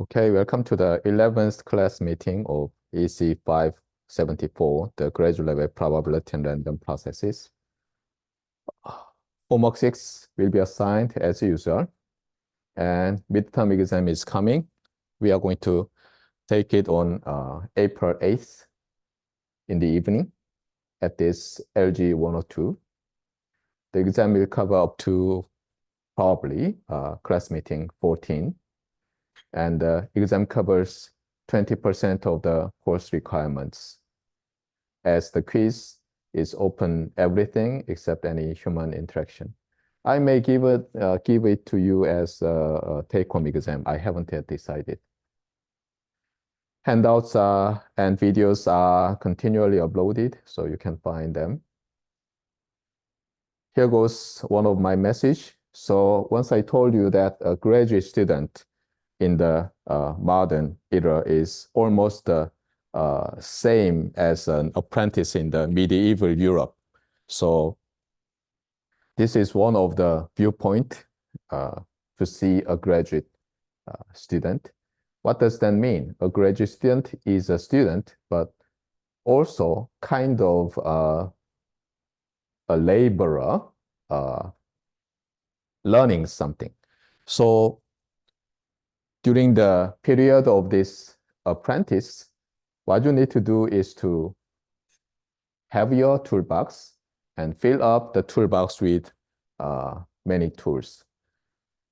Okay, welcome to the 11th class meeting of EECE574, the graduate level probability and random processes. Homework 6 will be assigned as usual, and midterm exam is coming. We are going to take it on April 8th in the evening at this LG 102. The exam will cover up to probably class meeting 14. And the exam covers 20% of the course requirements, as the quiz is open everything except any human interaction. I may give it to you as a take-home exam. I haven't yet decided. Handouts and videos are continually uploaded, so you can find them. Here goes one of my message. So once I told you that a graduate student in the modern era is almost the same as an apprentice in the medieval Europe. So this is one of the viewpoint to see a graduate student. What does that mean? A graduate student is a student, but also kind of a laborer learning something. So during the period of this apprentice, what you need to do is to have your toolbox and fill up the toolbox with many tools,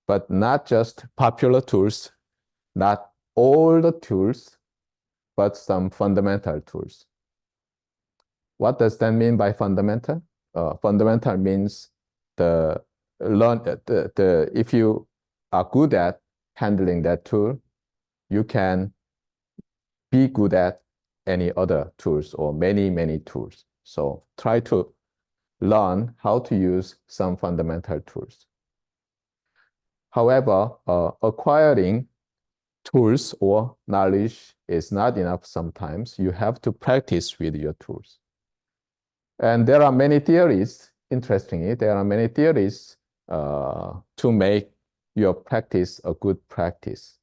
but not just popular tools, not all the tools, but some fundamental tools. What does that mean by fundamental? Fundamental means if you are good at handling that tool, you can be good at any other tools or many tools. So try to learn how to use some fundamental tools. However, acquiring tools or knowledge is not enough sometimes. You have to practice with your tools. And there are many theories, interestingly, there are many theories to make your practice a good practice.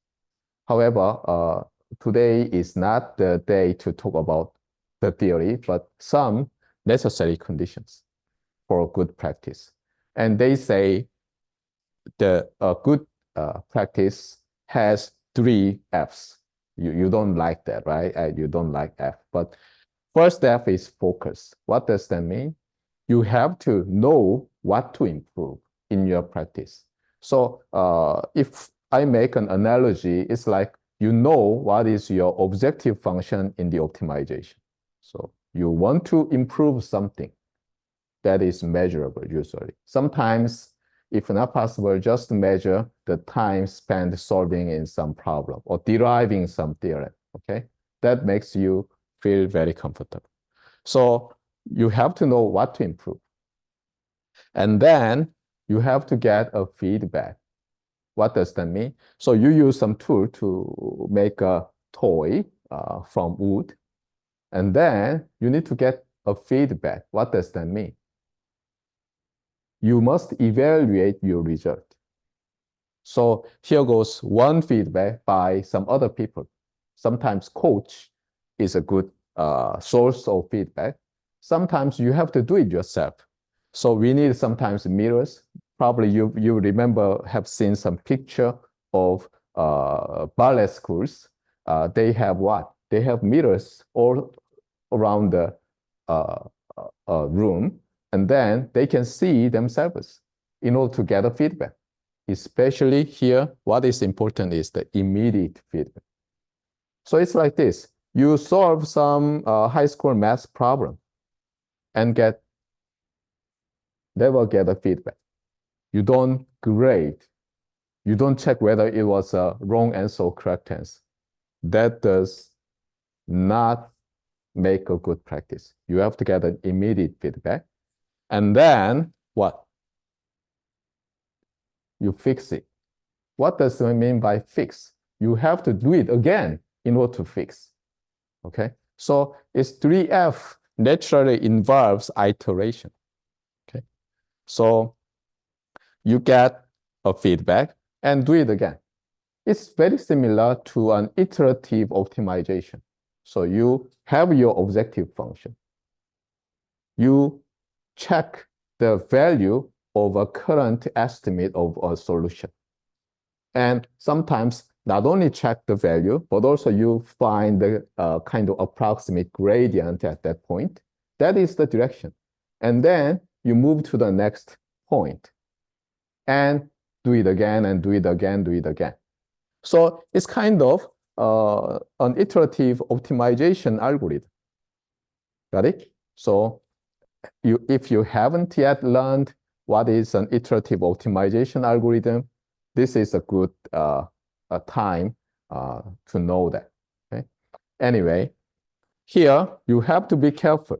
However, today is not the day to talk about the theory, but some necessary conditions for a good practice. And they say the good practice has 3 F's. You don't like that, right? You don't like F. But first F is focus. What does that mean? You have to know what to improve in your practice. So if I make an analogy, it's like you know what is your objective function in the optimization. So you want to improve something that is measurable usually. Sometimes, if not possible, just measure the time spent solving in some problem or deriving some theorem, okay? That makes you feel very comfortable. So you have to know what to improve. And then you have to get a feedback. What does that mean? So you use some tool to make a toy from wood, and then you need to get a feedback. What does that mean? You must evaluate your result. So here goes one feedback by some other people. Sometimes coach is a good source of feedback. Sometimes you have to do it yourself. So we need sometimes mirrors. Probably you remember, have seen some picture of ballet schools. They have what? They have mirrors all around the room, and then they can see themselves in order to get a feedback. Especially here, what is important is the immediate feedback. So it's like this. You solve some high school math problem and never get a feedback. You don't grade. You don't check whether it was a wrong answer or correct answer. That does not make a good practice. You have to get an immediate feedback. And then what? You fix it. What does it mean by fix? You have to do it again in order to fix. Okay? So it's 3F naturally involves iteration. Okay? So you get a feedback and do it again. it's very similar to an iterative optimization. So you have your objective function. You check the value of a current estimate of a solution. And sometimes not only check the value, but also you find the kind of approximate gradient at that point. That is the direction. And then you move to the next point and do it again and do it again, do it again. So it's kind of an iterative optimization algorithm. Got it? So if you haven't yet learned what is an iterative optimization algorithm, this is a good time to know that. Okay? Anyway, here you have to be careful.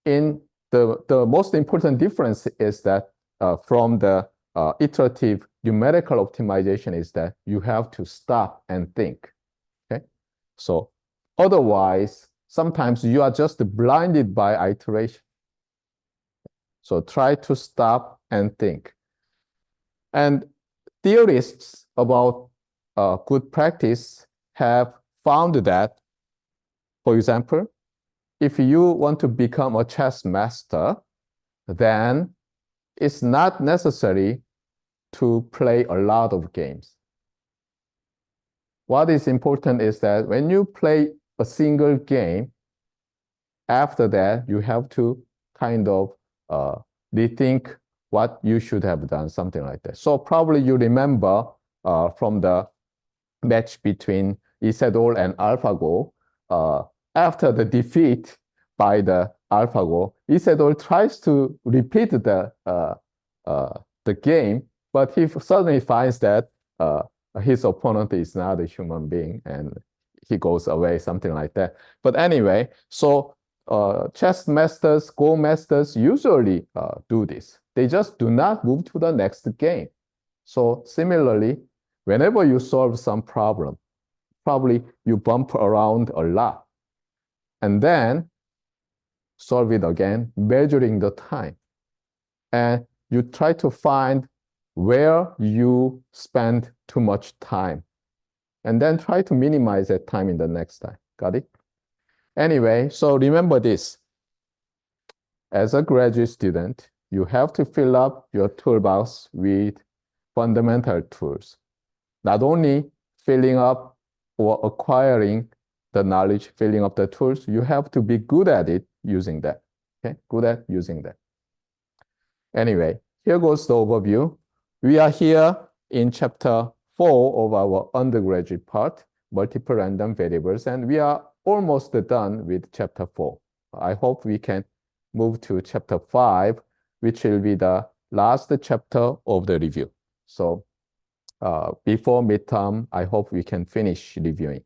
In the most important difference is that from the iterative numerical optimization is that you have to stop and think. Okay, so otherwise, sometimes you are just blinded by iteration. So try to stop and think. And theorists about good practice have found that, for example, if you want to become a chess master, then it's not necessary to play a lot of games. What is important is that when you play a single game, after that, you have to kind of rethink what you should have done, something like that. So probably you remember from the match between i.i.d and AlphaGo, after the defeat by the AlphaGo, i.i.d tries to repeat the game, but he suddenly finds that his opponent is not a human being and he goes away, something like that. But anyway, so chess masters, Go masters usually do this. They just do not move to the next game. So similarly, whenever you solve some problem, probably you bump around a lot and then solve it again, measuring the time. And you try to find where you spend too much time and then try to minimize that time in the next time. Got it? Anyway, so remember this. As a graduate student, you have to fill up your toolbox with fundamental tools. Not only filling up or acquiring the knowledge, filling up the tools, you have to be good at it using that. Okay, good at using that. Anyway, here goes the overview. We are here in chapter 4 of our undergraduate part, multiple random variables, and we are almost done with chapter 4. I hope we can move to chapter 5, which will be the last chapter of the review. So before midterm, I hope we can finish reviewing.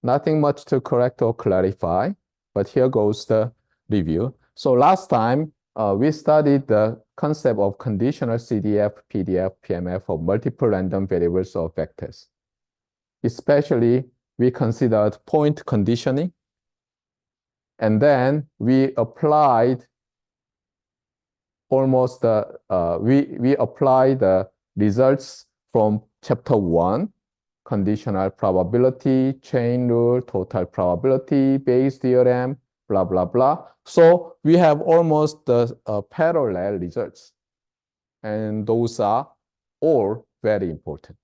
Nothing much to correct or clarify, but here goes the review. So last time, we studied the concept of conditional CDF, PDF, PMF of multiple random variables or vectors. Especially, we considered point conditioning. And then we applied almost we applied the results from chapter 1, conditional probability, chain rule, total probability, Bayes theorem, blah, blah, blah. So we have almost the parallel results. And those are all very important.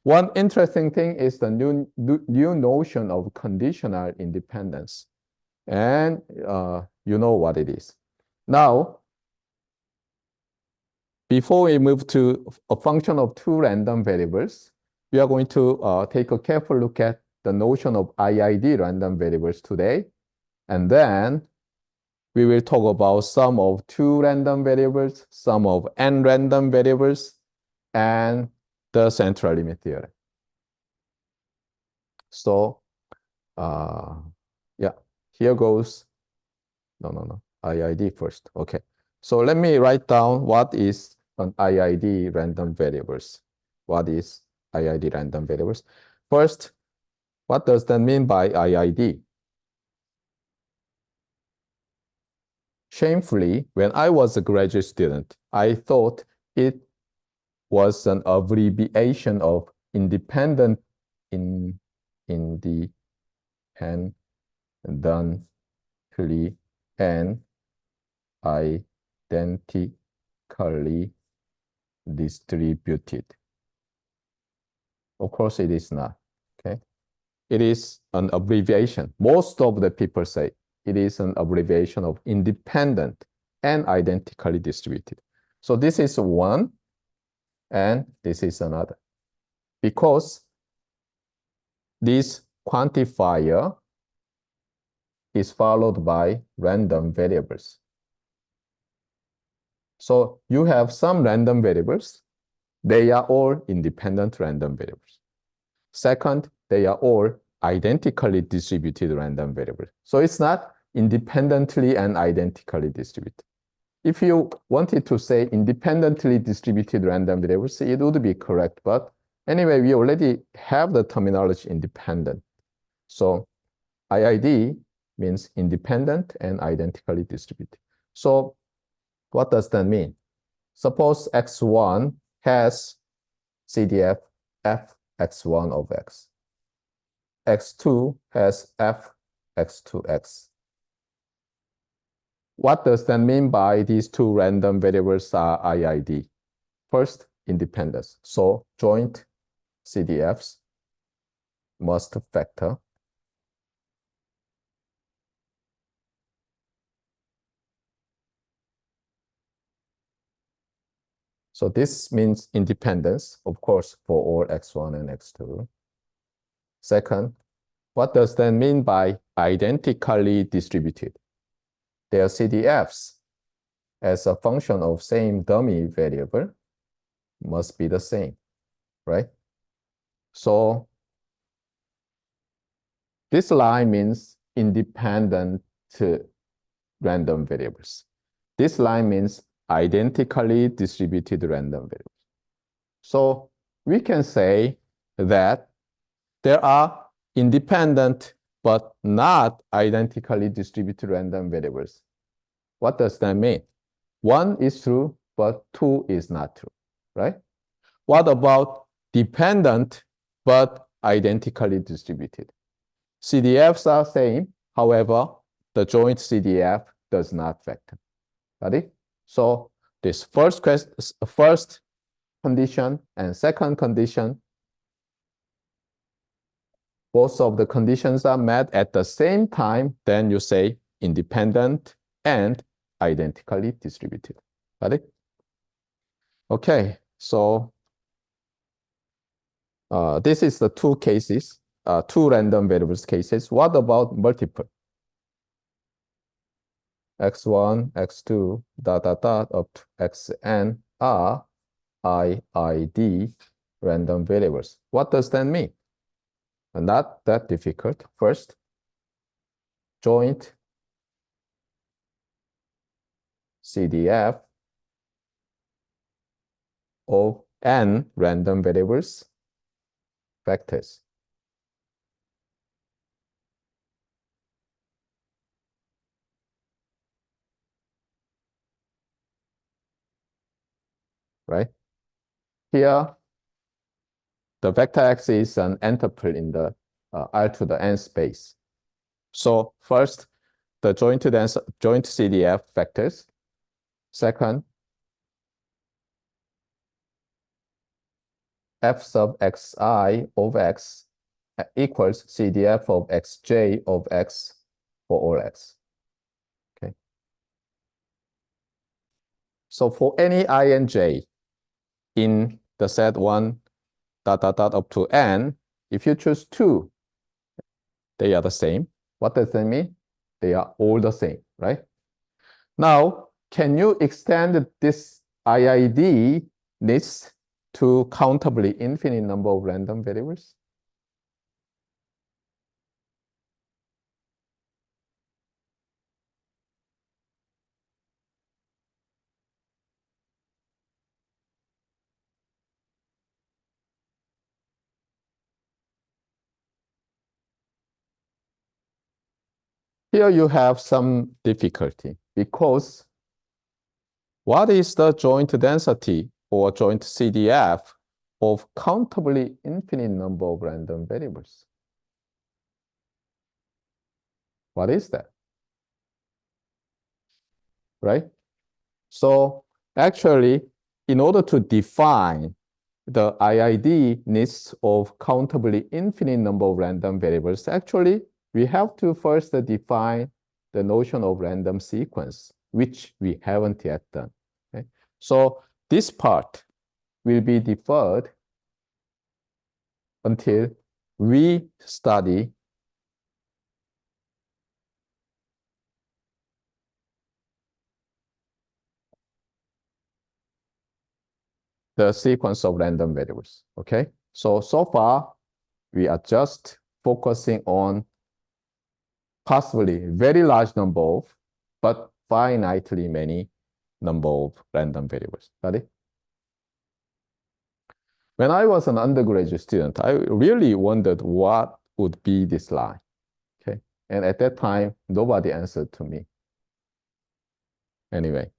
One interesting thing is the new notion of conditional independence. And you know what it is. Now, before we move to a function of two random variables, we are going to take a careful look at the notion of i.i.d. random variables today. And then we will talk about sum of two random variables, sum of n random variables, and the central limit theorem. So, yeah, here goes, no, i.i.d. first, okay. So let me write down what is an i.i.d. random variables. What is i.i.d. random variables? First, what does that mean by i.i.d.? Shamefully, when I was a graduate student, I thought it was an abbreviation of independently and identically distributed. Of course, it is not. Okay, it is an abbreviation. Most of the people say it is an abbreviation of independent and identically distributed. So this is one, and this is another, because this quantifier is followed by random variables. So you have some random variables. They are all independent random variables. Second, they are all identically distributed random variables. So it's not independently and identically distributed. If you wanted to say independently distributed random variables, it would be correct. But anyway, we already have the terminology independent. So i.i.d. means independent and identically distributed. So what does that mean? Suppose x1 has CDF f(x1) of x. x2 has f(x2)x. What does that mean by these two random variables are i.i.d? First, independence. So joint CDFs must factor. So this means independence, of course, for all x1 and x2. Second, what does that mean by identically distributed? Their CDFs as a function of same dummy variable must be the same, right? So this line means independent random variables. This line means identically distributed random variables. So we can say that there are independent but not identically distributed random variables. What does that mean? One is true, but two is not true, right? What about dependent but identically distributed? CDFs are same, however, the joint CDF does not factor. Got it? So this first condition and second condition, both of the conditions are met at the same time, then you say independent and identically distributed. Got it? Okay, so this is the two cases, two random variables cases. What about multiple? x1, x2, ... up to xn are i.i.d. random variables. What does that mean? Not that difficult. First, joint CDF of n random variables vectors. Right? Here, the vector x is an interval in the R to the n space. So first, the joint CDF vectors. Second, f sub xi of x equals CDF of xj of x for all x. Okay. So for any I and j in the set 1 ... up to n, if you choose 2, they are the same. What does that mean? They are all the same, right? Now, can you extend this i.i.d. list to countably infinite number of random variables? Here you have some difficulty because what is the joint density or joint CDF of countably infinite number of random variables. What is that? Right? So actually, in order to define the i.i.d. list of countably infinite number of random variables, actually, we have to first define the notion of random sequence, which we haven't yet done. Okay? So this part will be deferred until we study the sequence of random variables. Okay, so far we are just focusing on possibly very large number of, but finitely many number of random variables. Got it? When I was an undergraduate student, I really wondered what would be this line. Okay, and at that time, nobody answered to me. Anyway,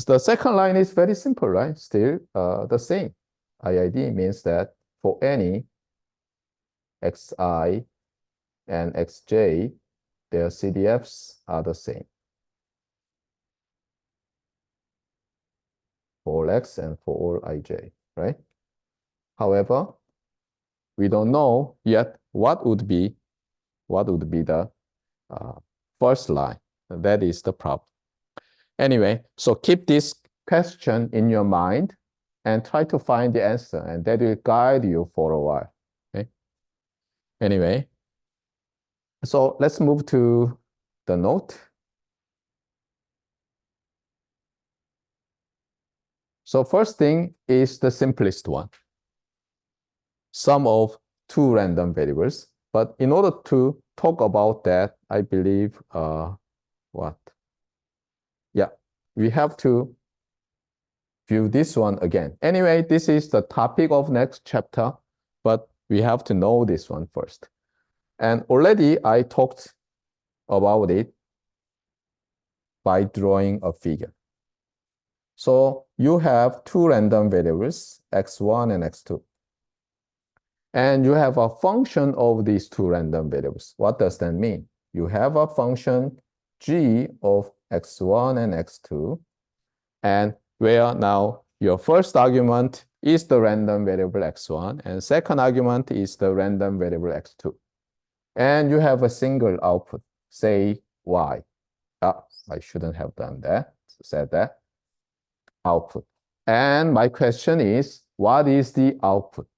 the second line is very simple, right? Still the same. i.i.d. means that for any xi and xj, their CDFs are the same. For all x and for all ij, right? However, we don't know yet what would be the first line. That is the problem. Anyway, so keep this question in your mind and try to find the answer, and that will guide you for a while. Okay. Anyway, so let's move to the note. So first thing is the simplest one. Sum of two random variables. But in order to talk about that, I believe, what? Yeah, we have to view this one again. Anyway, this is the topic of next chapter, but we have to know this one first. And already I talked about it by drawing a figure. So you have two random variables, x1 and x2. And you have a function of these two random variables. What does that mean? You have a function g of x1 and x2, and where now your first argument is the random variable x1, and second argument is the random variable x2. And you have a single output, say y. I shouldn't have done that, said that. Output. And my question is, what is the output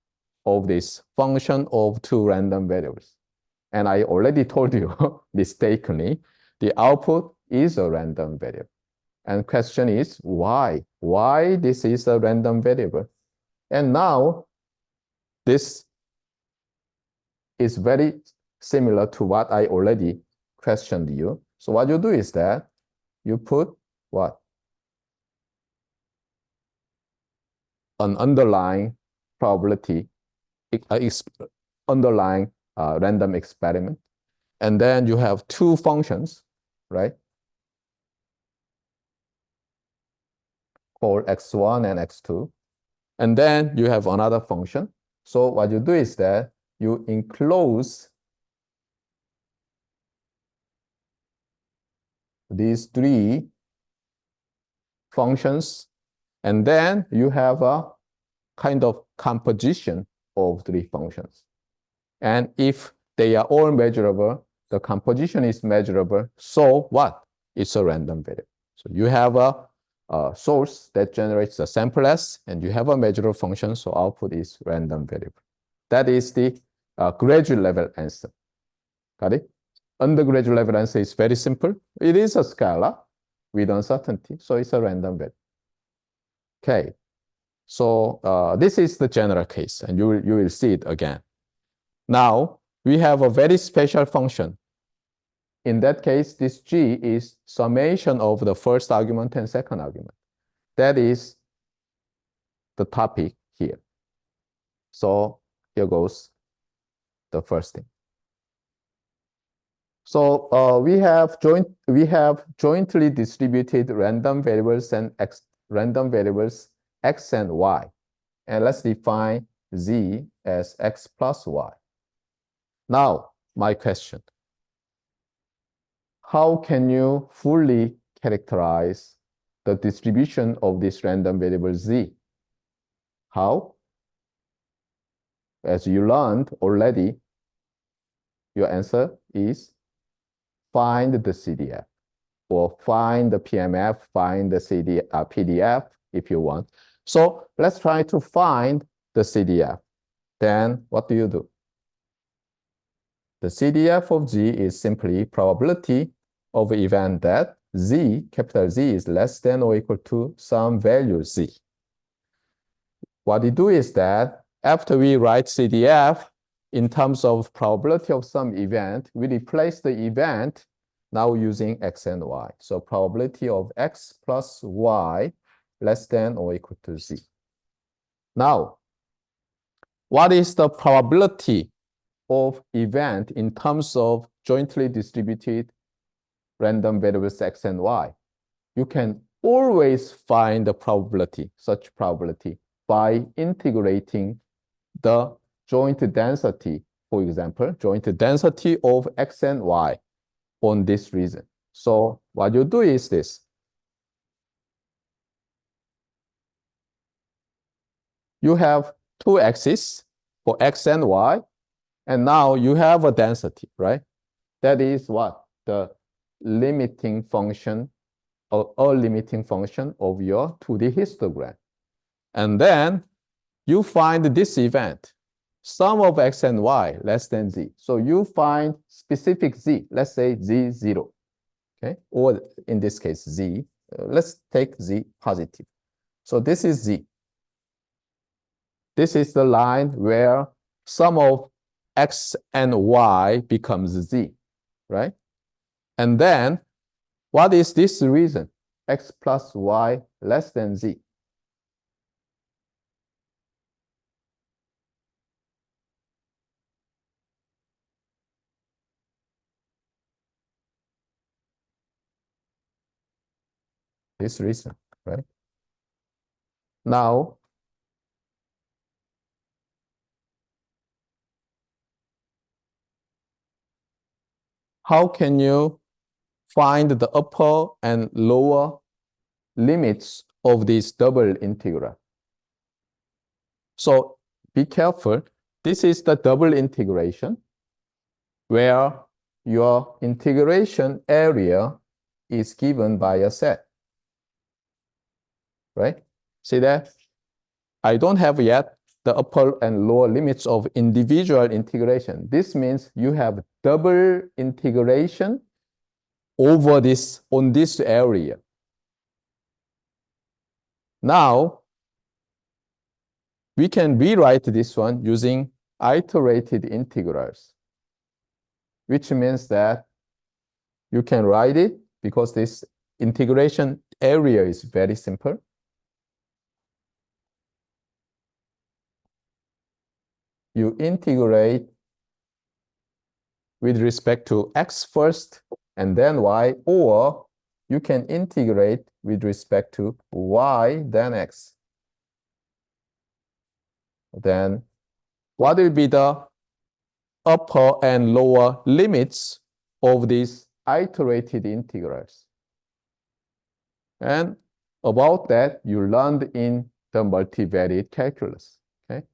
of this function of two random variables? And I already told you mistakenly, the output is a random variable. And question is why? Why this is a random variable? And now this is very similar to what I already questioned you. So what you do is that you put what? An underlying probability, underlying random experiment. And then you have two functions, right? Called x1 and x2. And then you have another function. So what you do is that you enclose these three functions, and then you have a kind of composition of three functions. And if they are all measurable, the composition is measurable, so what? It's a random variable. So you have a source that generates a sample S, and you have a measurable function, so output is random variable. That is the graduate level answer. Got it? Undergraduate level answer is very simple. It is a scalar with uncertainty, so it's a random variable. Okay, so this is the general case, and you will see it again. Now, we have a very special function. In that case, this g is summation of the first argument and second argument. That is the topic here. So here goes the first thing. So we have jointly distributed random variables and random variables x and y. And let's define z as x plus y. Now, my question. How can you fully characterize the distribution of this random variable z? How? As you learned already, your answer is find the CDF, or find the PMF, find the PDF if you want. So let's try to find the CDF. Then what do? The CDF of Z is simply probability of event that Z, capital Z, is less than or equal to some value Z. What we do is that after we write CDF in terms of probability of some event, we replace the event now using x and y. So probability of x plus y less than or equal to Z. Now, what is the probability of event in terms of jointly distributed random variables x and y? You can always find the probability, such probability, by integrating the joint density, for example, joint density of x and y on this region. So what you do is this. You have two axes for x and y, and now you have a density, right? That is what? The limiting function, or a limiting function of your 2D histogram. And then you find this event, sum of x and y less than z. So you find specific z, let's say z0, okay? Or in this case, z. Let's take z positive. So this is z. This is the line where sum of x and y becomes z, right? And then what is this reason? X plus y less than z. This reason, right? Now, how can you find the upper and lower limits of this double integral? So be careful. This is the double integration where your integration area is given by a set, right? See that? I don't have yet the upper and lower limits of individual integration. This means you have double integration over this, on this area. Now, we can rewrite this one using iterated integrals, which means that you can write it because this integration area is very simple. You integrate with respect to x first and then y, or you can integrate with respect to y, then x. Then what will be the upper and lower limits of these iterated integrals? And about that, you learned in the multivariate calculus. Okay,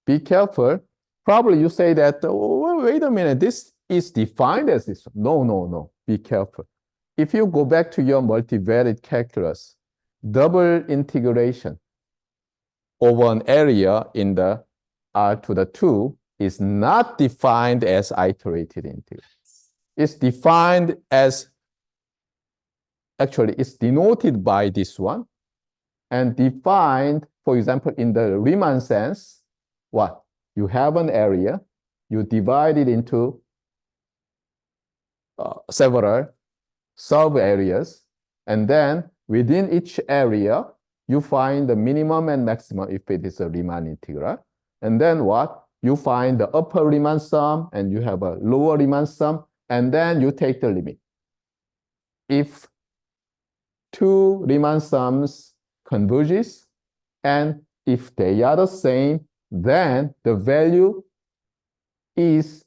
be careful. Probably you say that, oh, wait a minute, this is defined as this. No. Be careful. If you go back to your multivariate calculus, double integration over an area in the R to the 2 is not defined as iterated integral. It's defined as, actually, it's denoted by this one and defined, for example, in the Riemann sense, what? You have an area, you divide it into several sub-areas, and then within each area, you find the minimum and maximum if it is a Riemann integral. And then what? You find the upper Riemann sum, and you have a lower Riemann sum, and then you take the limit. If two Riemann sums converges, And if they are the same, then the value is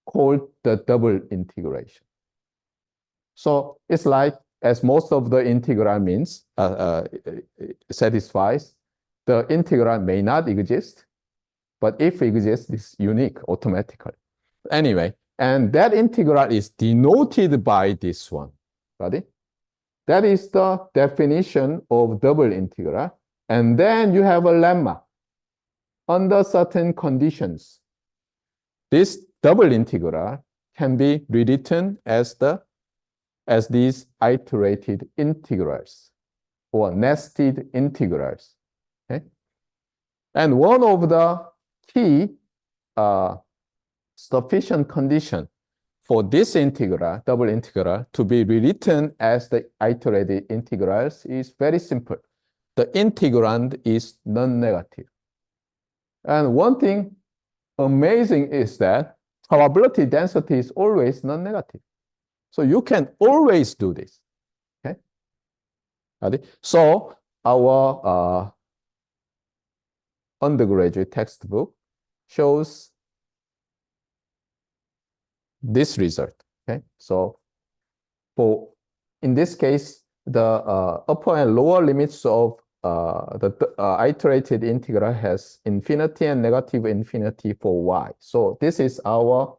called the double integration. So it's like, as most of the integral means satisfies, the integral may not exist, but if it exists, it's unique automatically. Anyway, and that integral is denoted by this one. Got it? That is the definition of double integral. And then you have a lemma. Under certain conditions, this double integral can be rewritten as these iterated integrals or nested integrals. Okay? And one of the key sufficient condition for this integral, double integral, to be rewritten as the iterated integrals is very simple. The integrand is non-negative. And one thing amazing is that probability density is always non-negative. So you can always do this. Okay? So our undergraduate textbook shows this result. Okay, so in this case, the upper and lower limits of the iterated integral has infinity and negative infinity for y. So this is our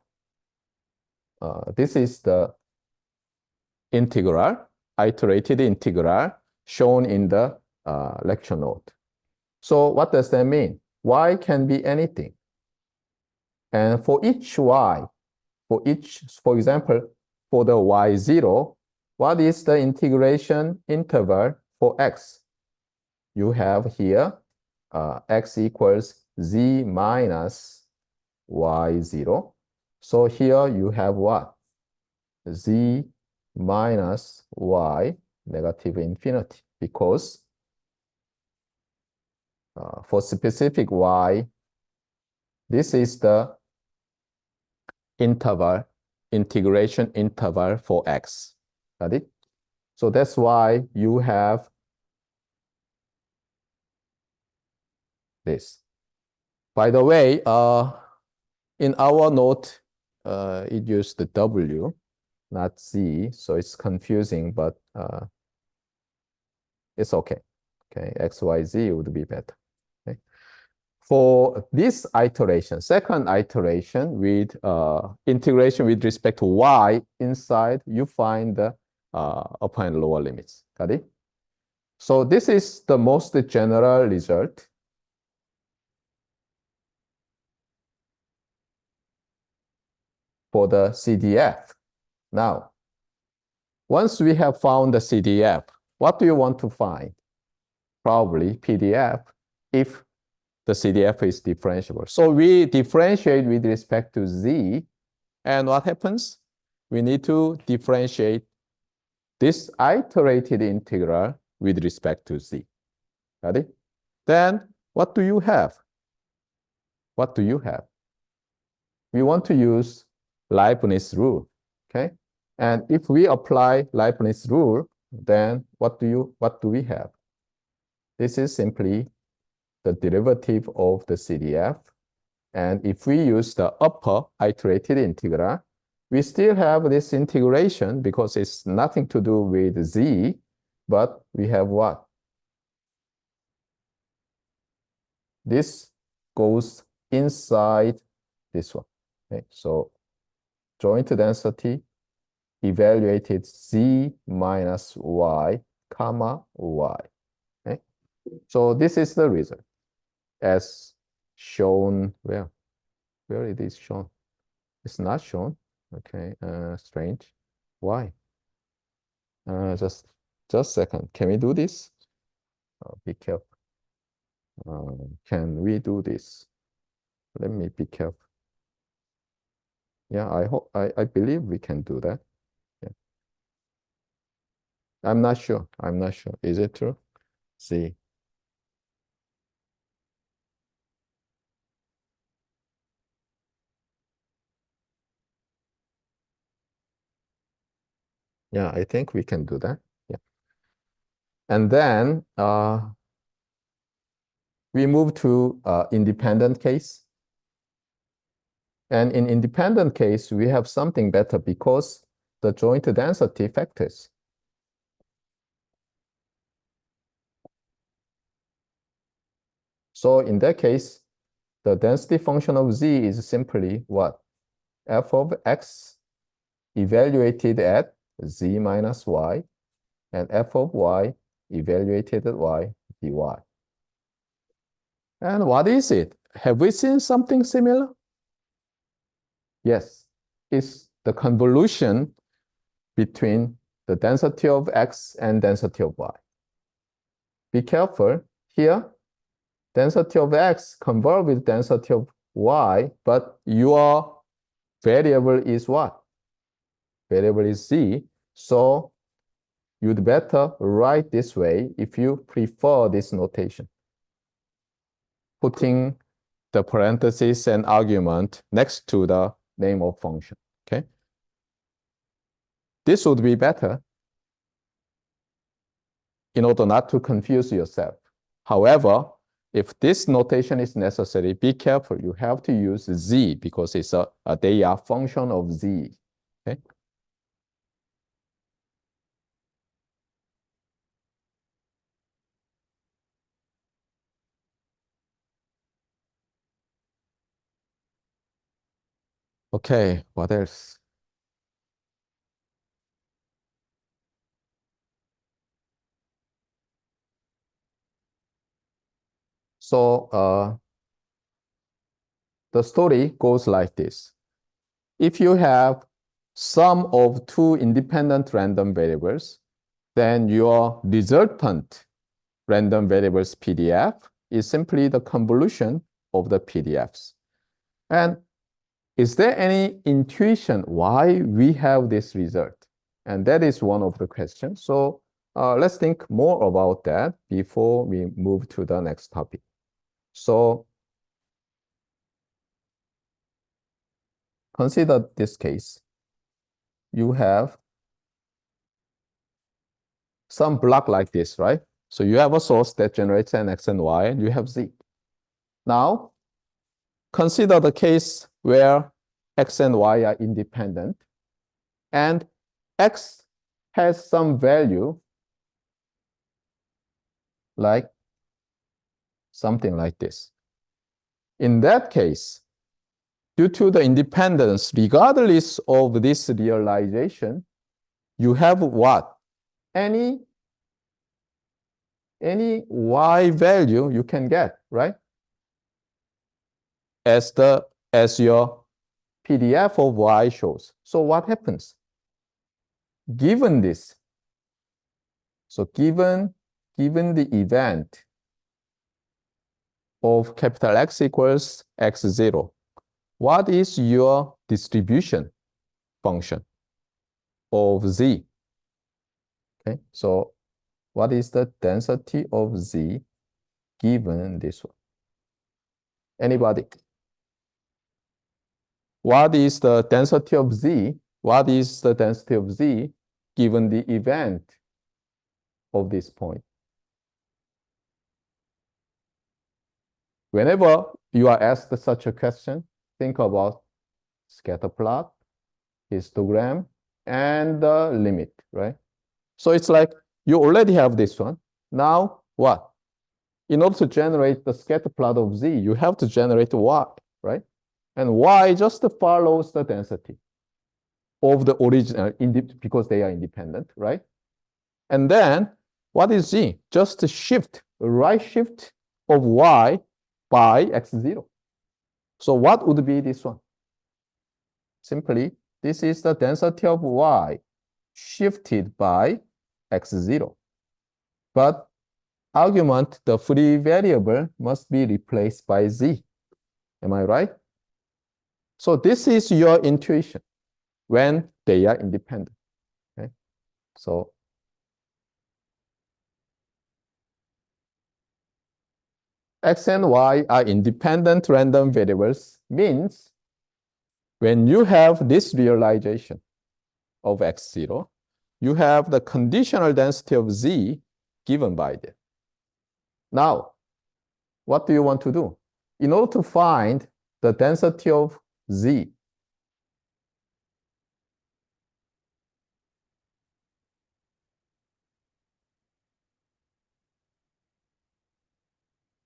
this is the integral, iterated integral shown in the lecture note. So what does that mean? Y can be anything. And for each y, for example, for the y0, what is the integration interval for x? You have here x equals z minus y0. So here you have what? Z minus y negative infinity, because for specific y, this is the integration interval for x. Got it? So that's why you have this. By the way, in our note, it used the w, not z, so it's confusing, but it's okay. Okay, x, y, z would be better. Okay. For this iteration, second iteration with integration with respect to y inside, you find the upper and lower limits. Got it? So this is the most general result. For the CDF. Now, once we have found the CDF, what do you want to find? Probably PDF if the CDF is differentiable. So we differentiate with respect to z, and what happens? We need to differentiate this iterated integral with respect to z. Got it? Then what do you have? What do you have? We want to use Leibniz rule, okay? And if we apply Leibniz rule, then what do we have? This is simply the derivative of the CDF. And if we use the upper iterated integral, we still have this integration because it's nothing to do with z, but we have what? This goes inside this one. Okay, so joint density evaluated z minus y, comma y. Okay? So this is the result as shown where it is shown. It's not shown. Okay, strange. Why? Just a second. Can we do this? Be careful. Can we do this? Let me be careful. Yeah, I believe we can do that. Yeah. I'm not sure. I'm not sure. Is it true? See. Yeah, I think we can do that. Yeah. And then we move to independent case. And in independent case, we have something better because the joint density factors. So in that case, the density function of z is simply what? F of x evaluated at z minus y, and f of y evaluated at y dy. And what is it? Have we seen something similar? Yes, it's the convolution between the density of x and density of y. Be careful here. Density of x converge with density of y, but your variable is what? Variable is z. So you'd better write this way if you prefer this notation. Putting the parenthesis and argument next to the name of function, okay? This would be better in order not to confuse yourself. However, if this notation is necessary, be careful. You have to use z because it's they are function of z, okay? Okay, what else? So the story goes like this. If you have sum of two independent random variables, then your resultant random variables PDF is simply the convolution of the PDFs. And is there any intuition why we have this result? And that is one of the questions. So let's think more about that before we move to the next topic. So consider this case. You have some block like this, right? So you have a source that generates an x and y, and you have z. Now, consider the case where x and y are independent, and x has some value like something like this. In that case, due to the independence, regardless of this realization, you have what? Any y value you can get, right? As your PDF of y shows. So what happens? Given this, so given the event of capital X equals x0, what is your distribution function of z? Okay, so what is the density of z given this one? Anybody? What is the density of z? What is the density of z given the event of this point? Whenever you are asked such a question, think about scatter plot, histogram, and the limit, right? So it's like you already have this one. Now what? In order to generate the scatter plot of z, you have to generate y, right? And y just follows the density of the original because they are independent, right? And then what is z? Just a shift, a right shift of y by x0. So what would be this one? Simply, this is the density of y shifted by x0. But argument, the free variable must be replaced by z. Am I right? So this is your intuition when they are independent. Okay? So x and y are independent random variables means when you have this realization of x0, you have the conditional density of z given by that. Now, what do you want to do? In order to find the density of Z,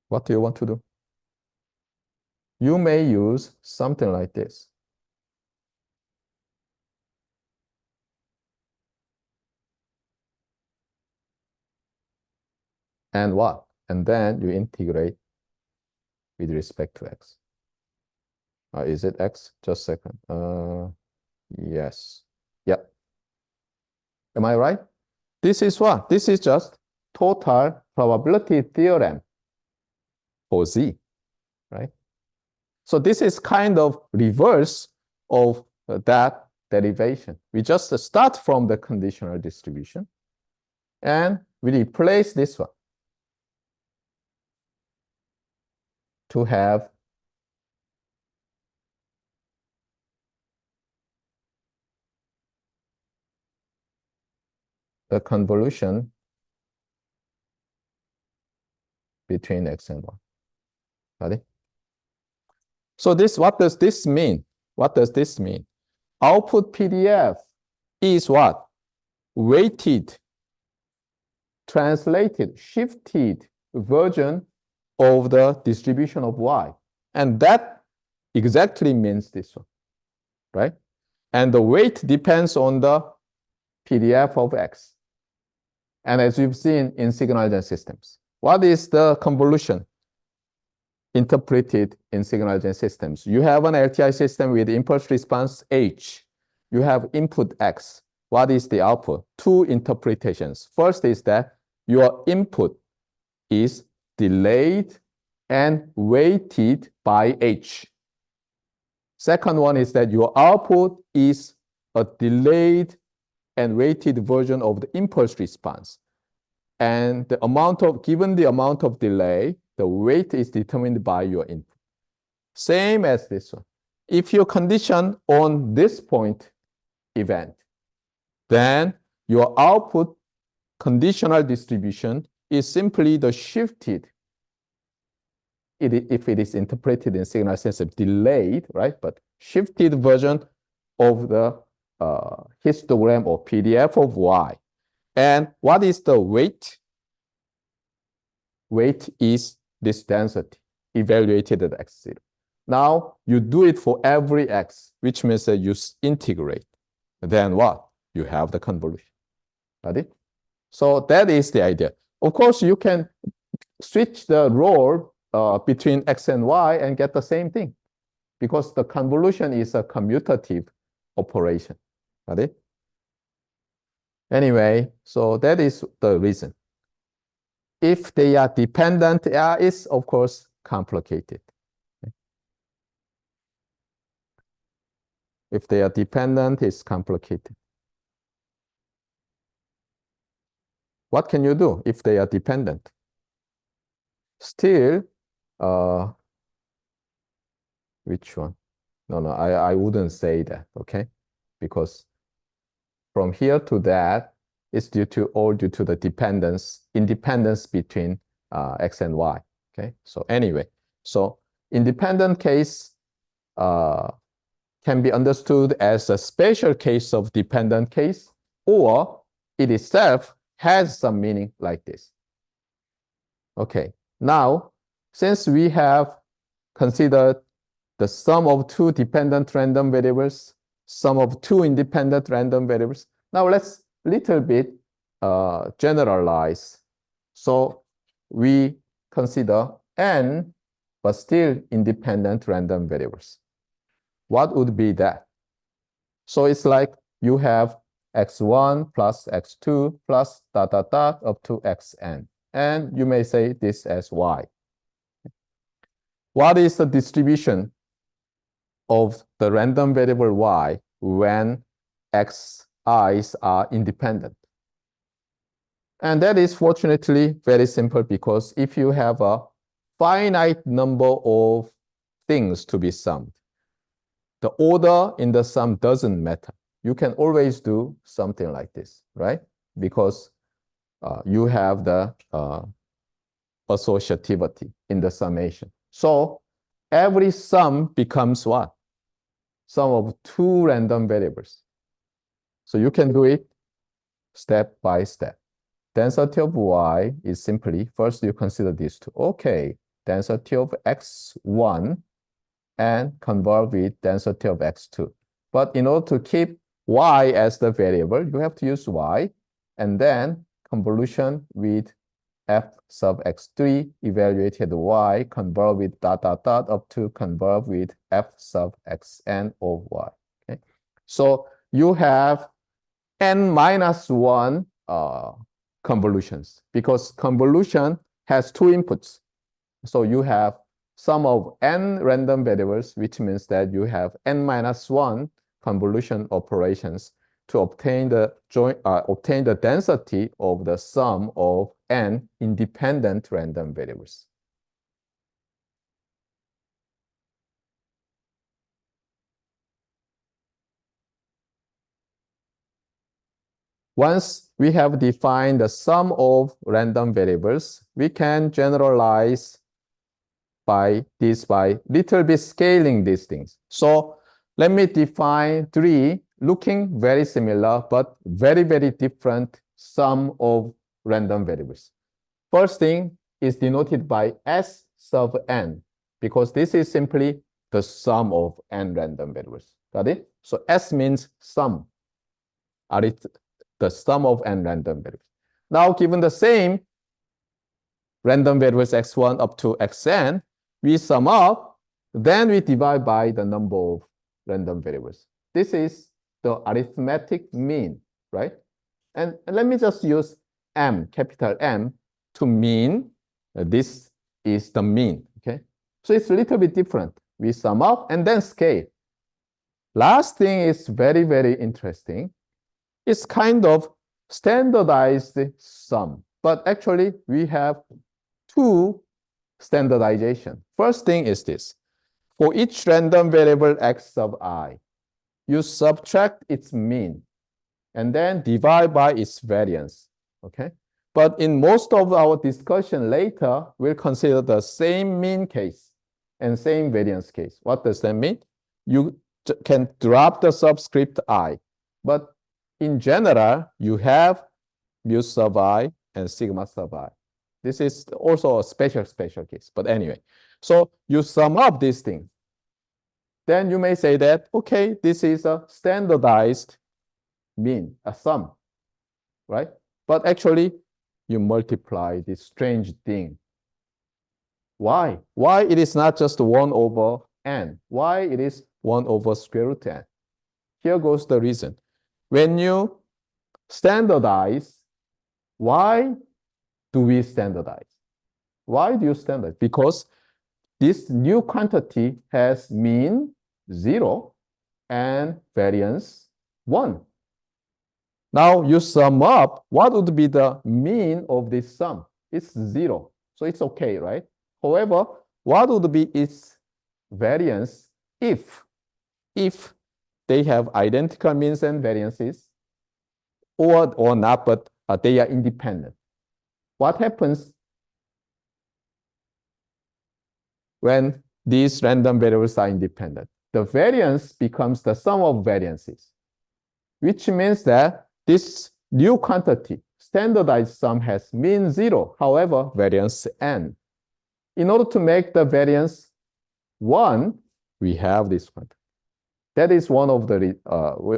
what do you want to do? You may use something like this. And what? And then you integrate with respect to x. Is it x? Just a second. Yes. Yep. Am I right? This is what? This is just total probability theorem for Z, right? So this is kind of reverse of that derivation. We just start from the conditional distribution and we replace this one to have the convolution between x and y. Got it? So this, what does this mean? What does this mean? Output PDF is what? Weighted, translated, shifted version of the distribution of y. And that exactly means this one, right? And the weight depends on the PDF of x. And as you've seen in signal-gen systems, what is the convolution interpreted in signal-gen systems? You have an LTI system with impulse response h. You have input x. What is the output? Two interpretations. First is that your input is delayed and weighted by h. Second one is that your output is a delayed and weighted version of the impulse response. And the amount of, given the amount of delay, the weight is determined by your input. Same as this one. If you condition on this point event, then your output conditional distribution is simply the shifted, if it is interpreted in signal system, delayed, right? But shifted version of the histogram or PDF of y. And what is the weight? Weight is this density evaluated at x0. Now you do it for every x, which means that you integrate. Then what? You have the convolution. Got it? So that is the idea. Of course, you can switch the role between x and y and get the same thing, because the convolution is a commutative operation. Got it? Anyway, so that is the reason. If they are dependent, it's of course complicated. If they are dependent, it's complicated. What can you do if they are dependent? Still, which one? No, I wouldn't say that, okay? Because from here to that, it's all due to the independence between x and y, okay? So anyway, so independent case can be understood as a special case of dependent case, or it itself has some meaning like this. Okay, now, since we have considered the sum of two dependent random variables, sum of two independent random variables, now let's little bit generalize. So we consider n, but still independent random variables. What would be that? So it's like you have x1 plus x2 plus ... up to xn. And you may say this as y. What is the distribution of the random variable y when xi's are independent? And that is fortunately very simple, because if you have a finite number of things to be summed, the order in the sum doesn't matter. You can always do something like this, right? Because you have the associativity in the summation. So every sum becomes what? Sum of two random variables. So you can do it step by step. Density of y is simply, first you consider these two. Okay, density of x1 and converge with density of x2. But in order to keep y as the variable, you have to use y, and then convolution with f sub x3 evaluated y converge with dot dot dot up to converge with f sub xn of y. Okay, so you have n minus 1 convolutions because convolution has two inputs. So you have sum of n random variables, which means that you have n minus 1 convolution operations to obtain the density of the sum of n independent random variables. Once we have defined the sum of random variables, we can generalize by little bit scaling these things. So let me define three looking very similar but very, very different sum of random variables. First thing is denoted by S sub n, because this is simply the sum of n random variables. Got it? So S means sum, the sum of n random variables. Now, given the same random variables x1 up to xn, we sum up, then we divide by the number of random variables. This is the arithmetic mean, right? And let me just use M, capital M, to mean this is the mean, okay? So it's a little bit different. We sum up and then scale. Last thing is very, very interesting. It's kind of standardized sum, but actually we have two standardization. First thing is this. For each random variable x sub I, you subtract its mean and then divide by its variance, okay? But in most of our discussion later, we'll consider the same mean case and same variance case. What does that mean? You can drop the subscript I, but in general, you have mu sub I and sigma sub I. This is also a special case, but anyway. So you sum up these things. Then you may say that, okay, this is a standardized mean, a sum, right? But actually, you multiply this strange thing. Why? Why it is not just 1 over n? Why it is 1 over square root n? Here goes the reason. When you standardize, why do we standardize? Why do you standardize? Because this new quantity has mean 0 and variance 1. Now you sum up, what would be the mean of this sum? It's 0, so it's okay, right? However, what would be its variance if they have identical means and variances, or not, but they are independent? What happens when these random variables are independent? The variance becomes the sum of variances, which means that this new quantity, standardized sum, has mean 0, however, variance n. In order to make the variance 1, we have this quantity. That is one of the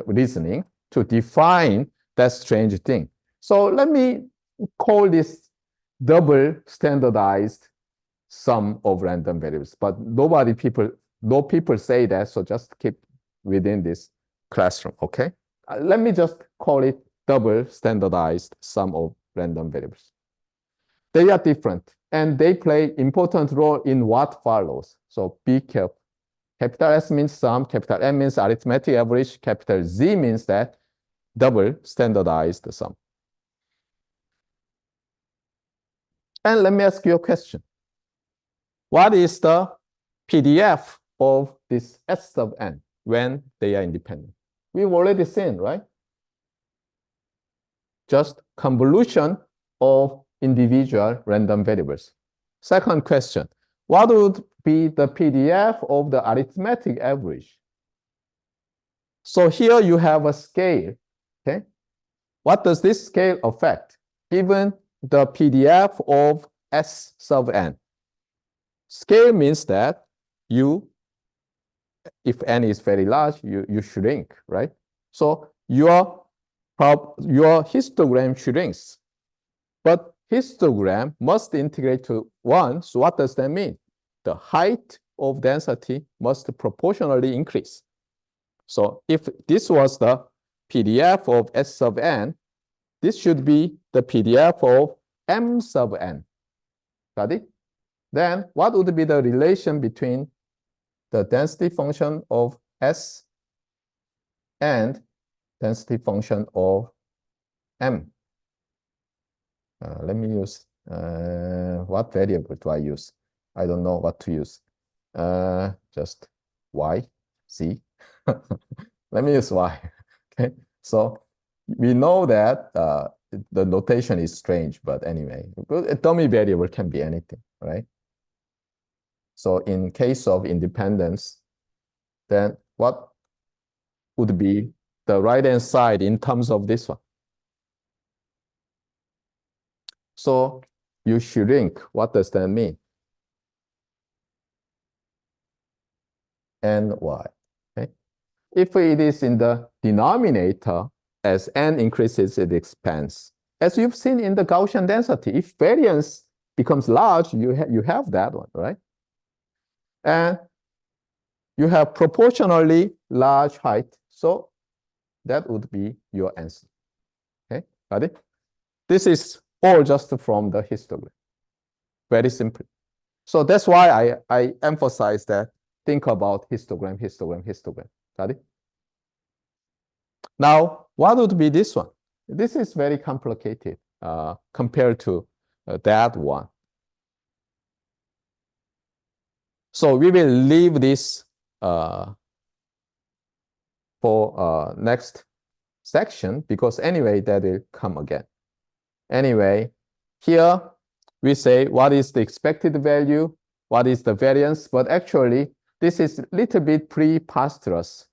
reasoning to define that strange thing. So let me call this double standardized sum of random variables, but no people say that, so just keep within this classroom, okay? Let me just call it double standardized sum of random variables. They are different, and they play important role in what follows. So be careful. Capital S means sum, capital M means arithmetic average, capital Z means that double standardized sum. And let me ask you a question. What is the PDF of this S sub n when they are independent? We've already seen, right? Just convolution of individual random variables. Second question, what would be the PDF of the arithmetic average? So here you have a scale, okay? What does this scale affect? Given the PDF of S sub n. Scale means that if n is very large, you shrink, right? So your histogram shrinks. But histogram must integrate to 1. So what does that mean? The height of density must proportionally increase. So if this was the PDF of S sub n, this should be the PDF of M sub n. Got it? Then what would be the relation between the density function of S and density function of M? Let me use, what variable do I use? I don't know what to use. Just y, z. Let me use y. Okay, so we know that the notation is strange, but anyway, a dummy variable can be anything, right? So in case of independence, then what would be the right-hand side in terms of this one? So you shrink. What does that mean? Ny. Okay. If it is in the denominator, as n increases, it expands. As you've seen in the Gaussian density, if variance becomes large, you have that one, right? And you have proportionally large height, so that would be your answer. Okay, got it? This is all just from the histogram. Very simple. So that's why I emphasize that. Think about histogram, histogram, histogram. Got it? Now, what would be this one? This is very complicated compared to that one. So we will leave this for next section, because anyway, that will come again. Anyway, here we say what is the expected value, what is the variance, but actually this is a little bit preposterous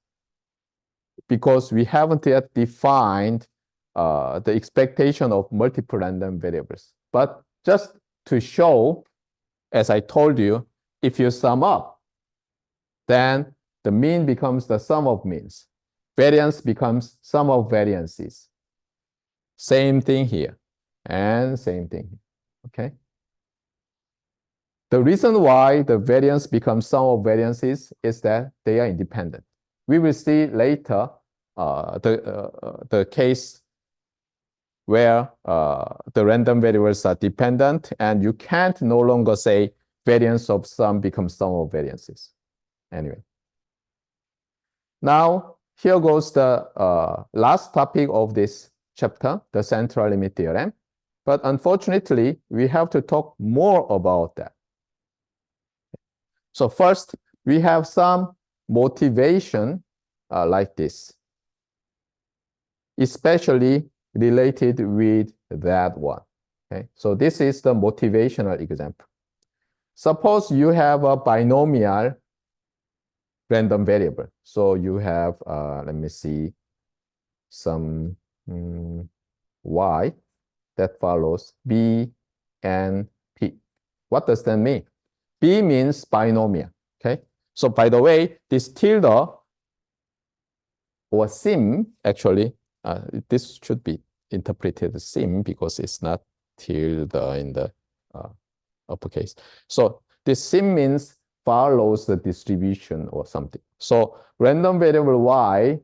because we haven't yet defined the expectation of multiple random variables. But just to show, as I told you, if you sum up, then the mean becomes the sum of means. Variance becomes sum of variances. Same thing here, and same thing here, okay? The reason why the variance becomes sum of variances is that they are independent. We will see later the case where the random variables are dependent, and you can't no longer say variance of sum becomes sum of variances. Anyway. Now, here goes the last topic of this chapter, the central limit theorem. But unfortunately, we have to talk more about that. So first, we have some motivation like this, especially related with that one. Okay, so this is the motivational example. Suppose you have a binomial random variable. So you have, let me see, some y that follows b and p. What does that mean? B means binomial, okay? So by the way, this tilde or sim, actually, this should be interpreted sim because it's not tilde in the uppercase. So this sim means follows the distribution or something. So random variable y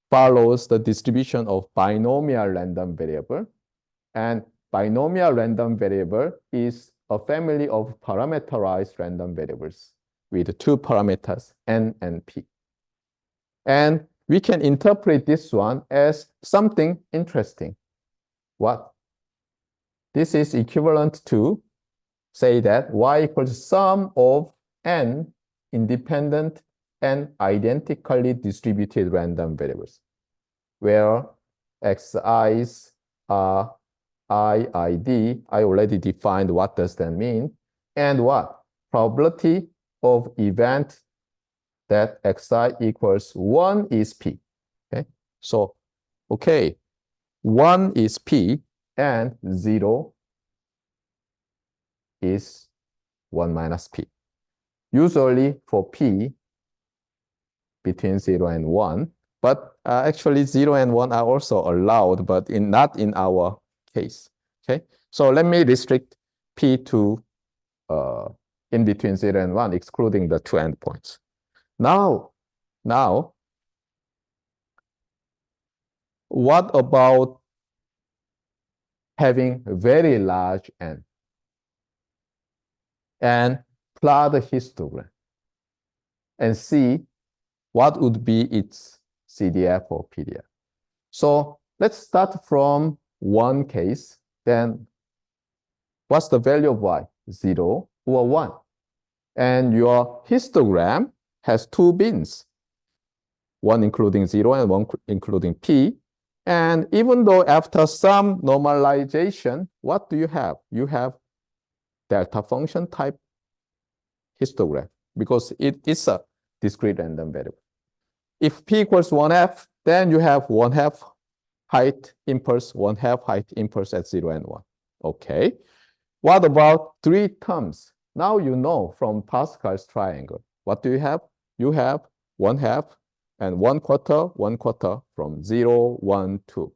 follows the distribution of binomial random variable, and binomial random variable is a family of parameterized random variables with two parameters, n and p. And we can interpret this one as something interesting. What? This is equivalent to say that y equals sum of n independent and identically distributed random variables, where xi's are i.i.d. I already defined what does that mean. and what? Probability of event that xi equals 1 is p. Okay, so, okay, 1 is p and 0 is 1 minus p. Usually for p between 0 and 1, but actually 0 and 1 are also allowed, but not in our case. Okay, so let me restrict p to in between 0 and 1, excluding the two endpoints. Now, what about having very large n and plot the histogram and see what would be its CDF or PDF? So let's start from one case. Then what's the value of y? 0 or 1. And your histogram has two bins, one including 0 and one including p. And even though after some normalization, what do you have? You have delta function type histogram because it is a discrete random variable. If p equals 1/2, then you have 1/2 height impulse, 1/2 height impulse at 0 and 1. Okay. What about 3 terms? Now you know from Pascal's triangle. What do you have? You have 1/2 and 1/4 from 0, 1, 2.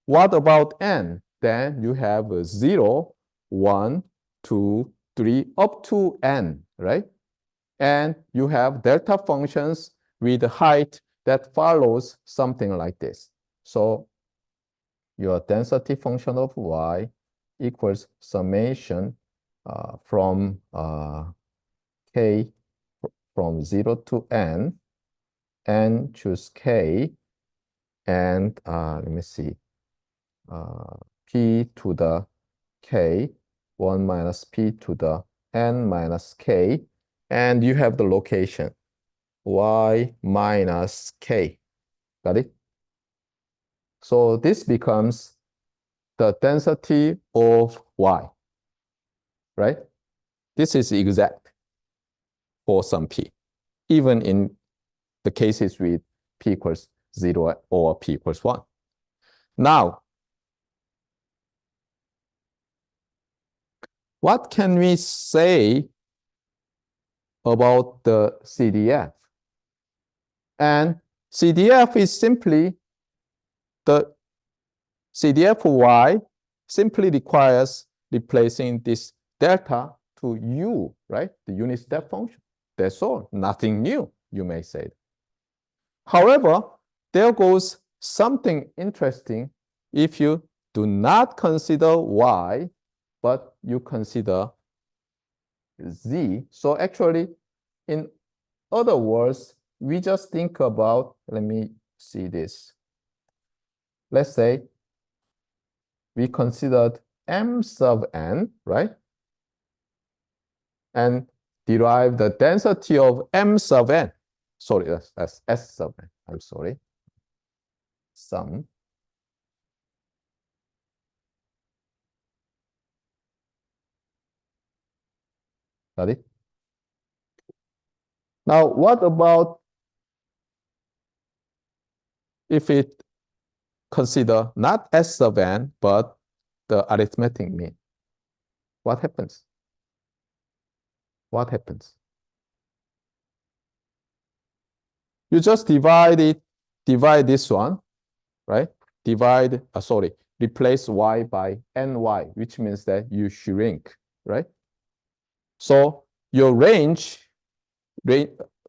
What about n? Then you have 0, 1, 2, 3, up to n, right? And you have delta functions with height that follows something like this. So your density function of y equals summation from k from 0 to n, and choose k, and let me see, p to the k, 1 minus p to the n minus k, and you have the location, y minus k. Got it? So this becomes the density of y, right? This is exact for some p, even in the cases with p equals 0 or p equals 1. Now, what can we say about the CDF? And CDF is simply the CDF y simply requires replacing this delta to u, right? The unit step function. That's all. Nothing new, you may say. However, there goes something interesting if you do not consider y, but you consider z. So actually, in other words, we just think about, let me see this. Let's say we considered m sub n, right? And derive the density of m sub n. Sorry, that's s sub n. I'm sorry. Sum. Got it? Now, what about if it consider not s sub n, but the arithmetic mean? What happens? What happens? You just divide this one, right? Replace y by ny, which means that you shrink, right? So your range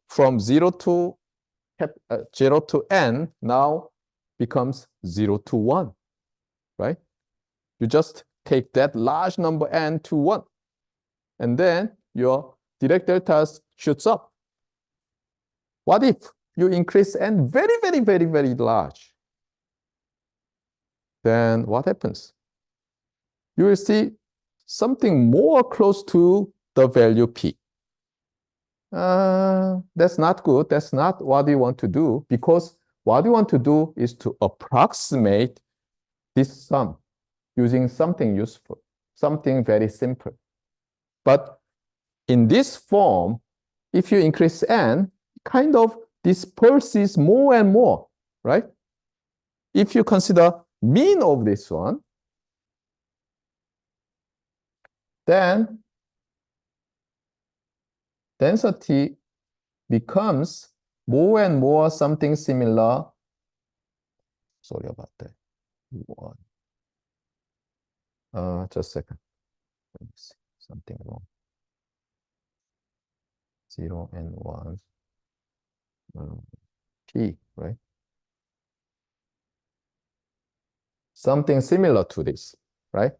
from 0 to n now becomes 0 to 1, right? You just take that large number n to 1, and then your direct deltas shoots up. What if you increase n very, very, very, very large? Then what happens? You will see something more close to the value p. That's not good. That's not what you want to do, because what you want to do is to approximate this sum using something useful, something very simple. But in this form, if you increase n, kind of disperses more and more, right? If you consider mean of this one, then density becomes more and more something similar. Sorry about that. Just a second. Let me see. Something wrong. 0 and 1. P, right? Something similar to this, right?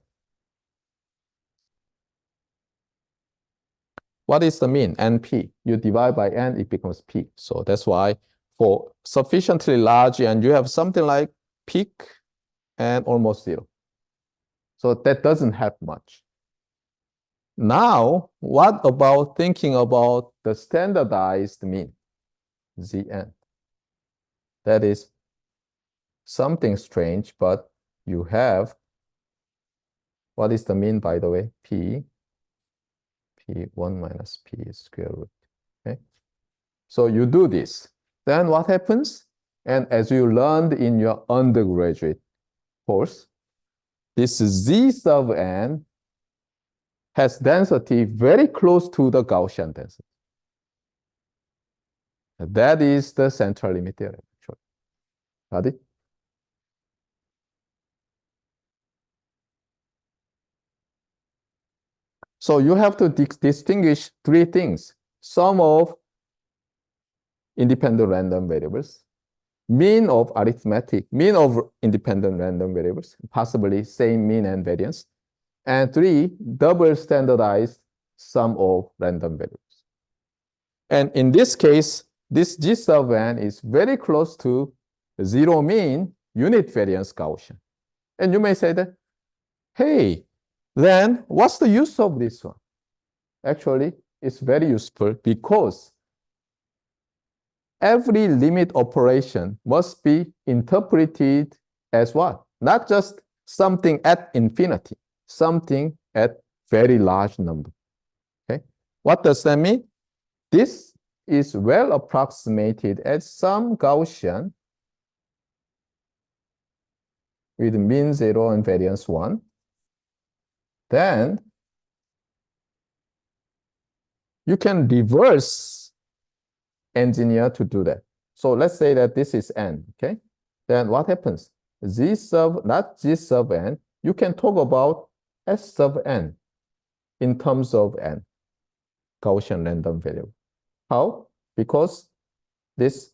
What is the mean? NP. You divide by n, it becomes P. So that's why for sufficiently large and you have something like peak and almost 0. So that doesn't help much. Now, what about thinking about the standardized mean, Zn? That is something strange, but you have, what is the mean, by the way? P1 minus P square root, okay? So you do this. Then what happens? And as you learned in your undergraduate course, this Z sub n has density very close to the Gaussian density. That is the central limit theorem, actually. Got it? So you have to distinguish three things: sum of independent random variables, mean of arithmetic, mean of independent random variables, possibly same mean and variance, and three, double standardized sum of random variables. And in this case, this G sub n is very close to zero mean unit variance Gaussian. And you may say that, hey, then what's the use of this one? Actually, it's very useful because every limit operation must be interpreted as what? Not just something at infinity, something at very large number. Okay, what does that mean? This is well approximated as some Gaussian with mean 0 and variance 1. Then you can reverse engineer to do that. So let's say that this is n, okay? Then what happens? Z sub, not G sub n, you can talk about S sub n in terms of n, Gaussian random variable. How? Because this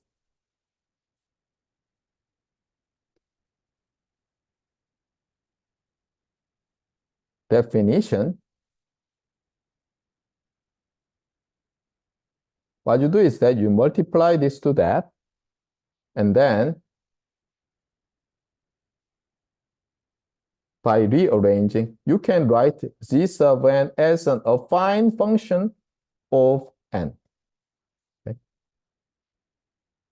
definition, what you do is that you multiply this to that, and then by rearranging, you can write Z sub n as an affine function of n. Okay?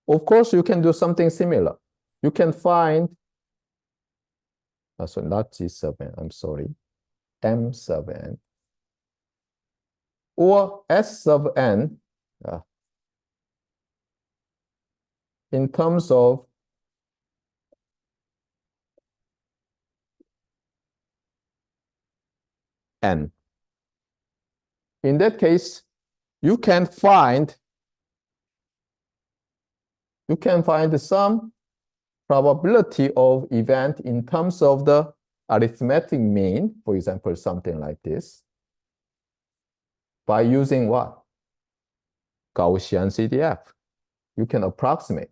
Of course, you can do something similar. You can find, so not G sub n, I'm sorry, M sub n, or S sub n in terms of n. In that case, you can find some probability of event in terms of the arithmetic mean, for example, something like this, by using what? Gaussian CDF. You can approximate.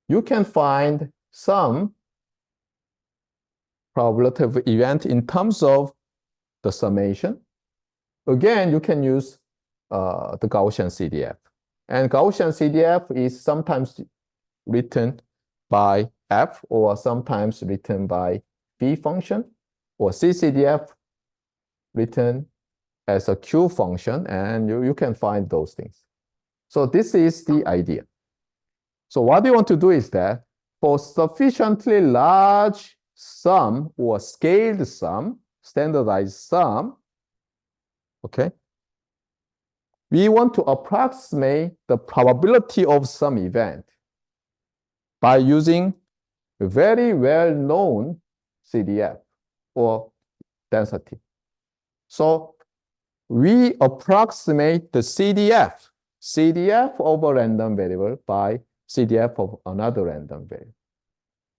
You can find some probability of event in terms of the summation. Again, you can use the Gaussian CDF. And Gaussian CDF is sometimes written by f or sometimes written by v function, or CCDF written as a q function, and you can find those things. So this is the idea. So what you want to do is that for sufficiently large sum or scaled sum, standardized sum, okay, we want to approximate the probability of some event by using a very well-known CDF or density. So we approximate the CDF of a random variable by CDF of another random variable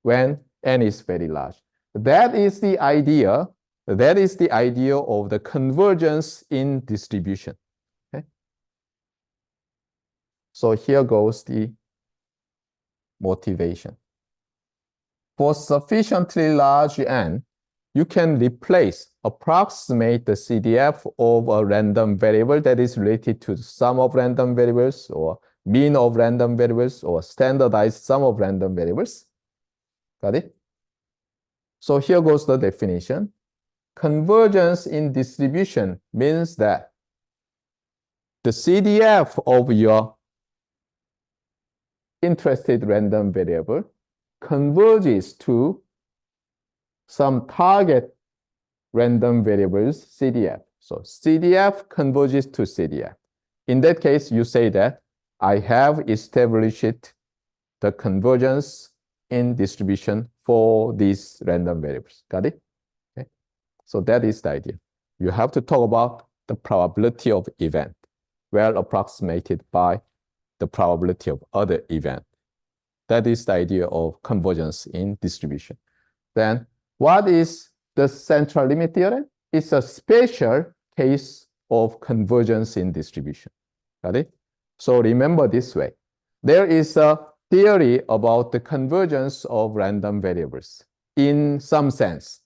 when n is very large. That is the idea. That is the idea of the convergence in distribution. Okay? So here goes the motivation. For sufficiently large n, you can approximate the CDF of a random variable that is related to the sum of random variables or mean of random variables or standardized sum of random variables. Got it? So here goes the definition. Convergence in distribution means that the CDF of your interested random variable converges to some target random variables CDF. So CDF converges to CDF. In that case, you say that I have established the convergence in distribution for these random variables. Got it? Okay. So that is the idea. You have to talk about the probability of event, well approximated by the probability of other event. That is the idea of convergence in distribution. Then what is the central limit theorem? It's a special case of convergence in distribution. Got it? So remember this way. There is a theory about the convergence of random variables in some sense.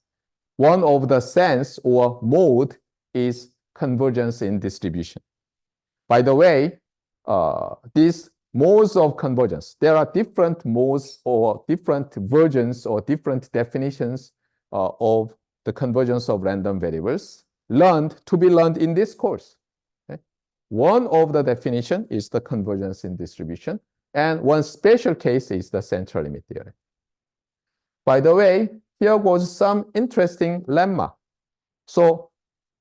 One of the sense or mode is convergence in distribution. By the way, these modes of convergence, there are different modes or different versions or different definitions of the convergence of random variables to be learned in this course. Okay? One of the definition is the convergence in distribution, and one special case is the central limit theorem. By the way, here goes some interesting lemma. So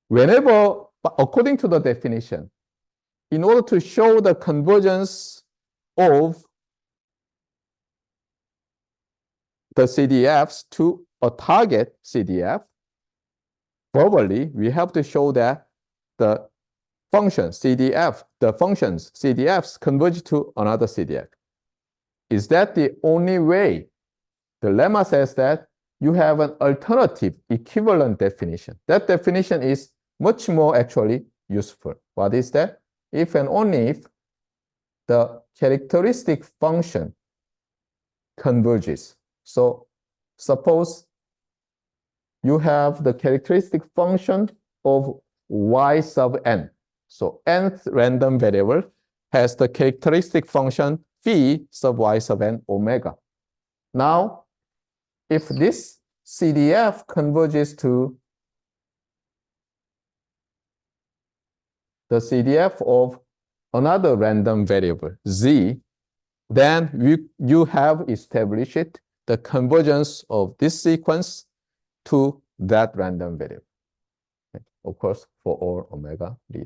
whenever, according to the definition, in order to show the convergence of the CDFs to a target CDF, verbally, we have to show that the function CDF, the functions CDFs converge to another CDF. Is that the only way? The lemma says that you have an alternative equivalent definition. That definition is much more actually useful. What is that? If and only if the characteristic function converges. So suppose you have the characteristic function of y sub n. So nth random variable has the characteristic function phi sub y sub n omega. Now, if this CDF converges to the CDF of another random variable z, then you have established the convergence of this sequence to that random variable. Okay. Of course, for all omega real.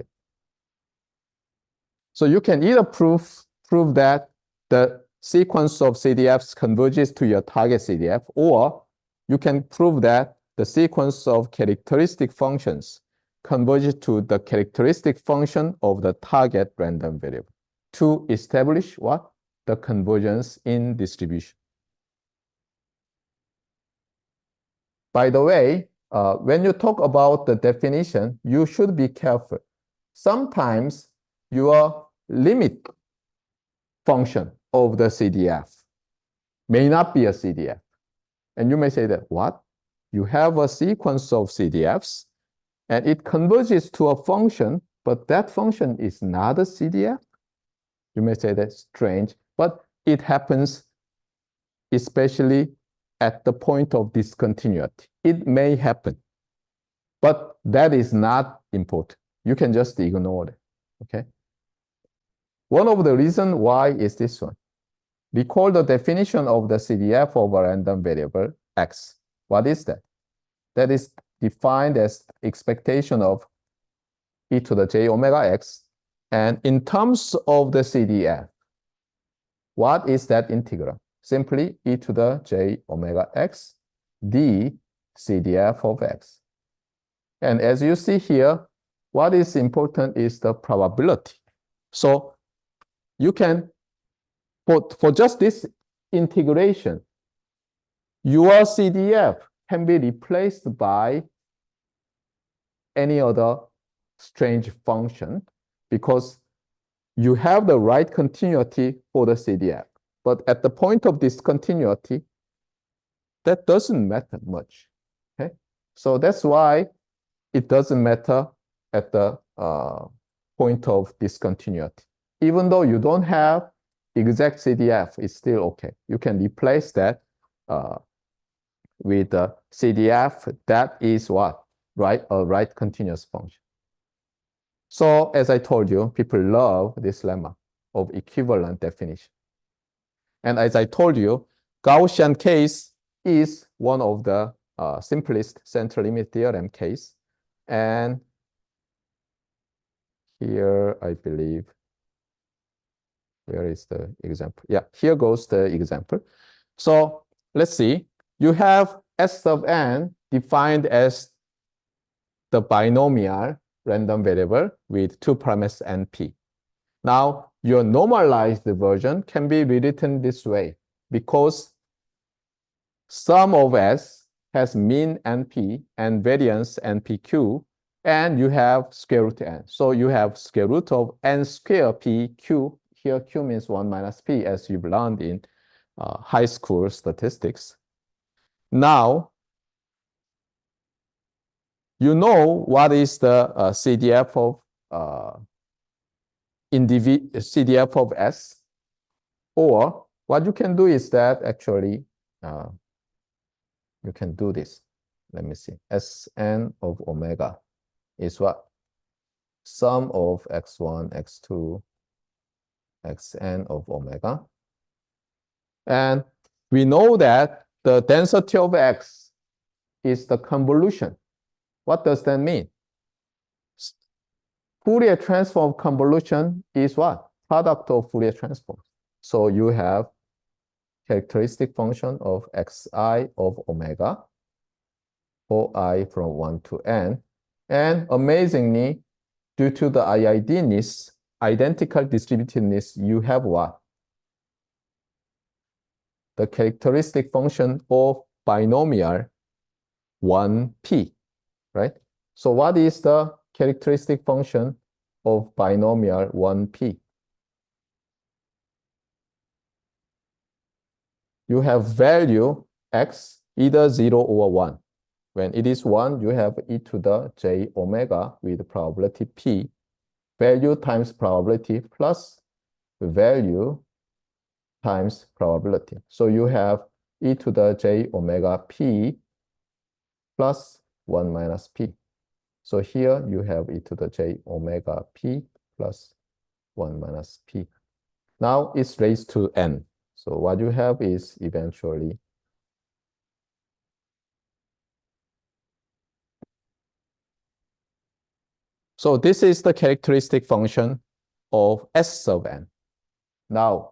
So you can either prove that the sequence of CDFs converges to your target CDF, or you can prove that the sequence of characteristic functions converges to the characteristic function of the target random variable to establish what? The convergence in distribution. By the way, when you talk about the definition, you should be careful. Sometimes your limit function of the CDF may not be a CDF. And you may say that, what? You have a sequence of CDFs, and it converges to a function, but that function is not a CDF? You may say that's strange, but it happens especially at the point of discontinuity. It may happen, but that is not important. You can just ignore it, okay? One of the reasons why is this one. Recall the definition of the CDF of a random variable x. What is that? That is defined as expectation of e to the j omega x And in terms of the CDF, what is that integral? Simply e to the j omega x d CDF of x. And as you see here, what is important is the probability. So you can, for just this integration, your CDF can be replaced by any other strange function because you have the right continuity for the CDF. But at the point of discontinuity, that doesn't matter much. Okay? So that's why it doesn't matter at the point of discontinuity. Even though you don't have exact CDF, it's still okay. You can replace that with the CDF that is what? Right? A right continuous function. So as I told you, people love this lemma of equivalent definition. And as I told you, Gaussian case is one of the simplest central limit theorem case. And here, I believe, where is the example? Yeah, here goes the example. So let's see. You have S sub n defined as the binomial random variable with two parameters np. Now, your normalized version can be rewritten this way because sum of S has mean np and variance npq, and you have square root n. So you have square root of n square pq. Here q means 1 minus p, as you've learned in high school statistics. Now, you know what is the CDF of CDF of S, or what you can do is that actually you can do this. Let me see. Sn of omega is what? Sum of x1, x2, xn of omega. And we know that the density of x is the convolution. What does that mean? Fourier transform of convolution is what? Product of Fourier transform. So you have characteristic function of xi of omega, for I from 1 to n. And amazingly, due to the i.i.d.ness, identical distributedness, you have what? The characteristic function of binomial 1p, right? So what is the characteristic function of binomial 1p? You have value x either 0 or 1. When it is 1, you have e to the j omega with probability p, value times probability plus value times probability. So you have e to the j omega p plus 1 minus p. So here you have e to the j omega p plus 1 minus p. Now it's raised to n. So what you have is eventually so this is the characteristic function of S sub n. Now,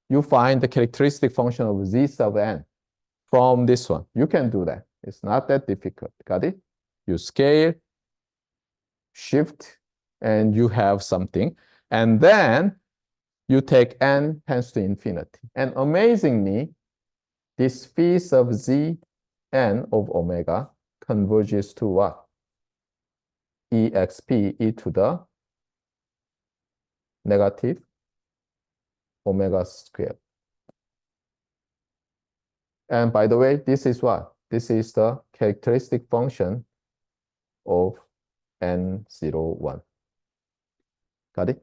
you find the characteristic function of Z sub n from this one. You can do that. It's not that difficult. Got it? You scale, shift, and you have something. And then you take n tends to infinity. And amazingly, this phi sub Z n of omega converges to what? exp e to the negative omega squared. And by the way, this is what? This is the characteristic function of n01. Got it?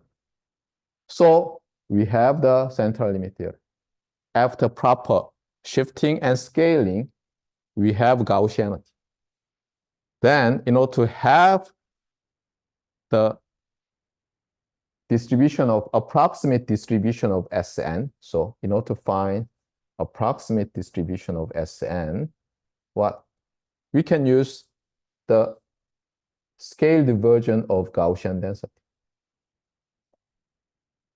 So we have the central limit here. After proper shifting and scaling, we have Gaussianity. Then, in order to have the distribution of approximate distribution of Sn, so in order to find approximate distribution of Sn, what? We can use the scaled version of Gaussian density.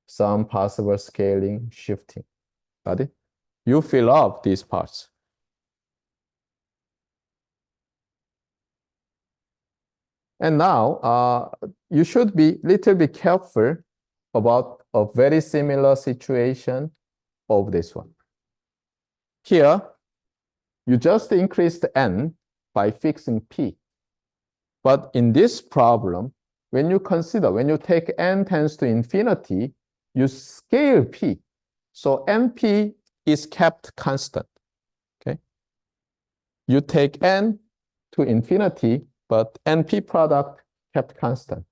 some possible scaling, shifting. Got it? You fill up these parts. And now you should be a little bit careful about a very similar situation of this one. Here, you just increased n by fixing p. But in this problem, when you take n tends to infinity, you scale p. So np is kept constant. Okay? You take n to infinity, but np product kept constant.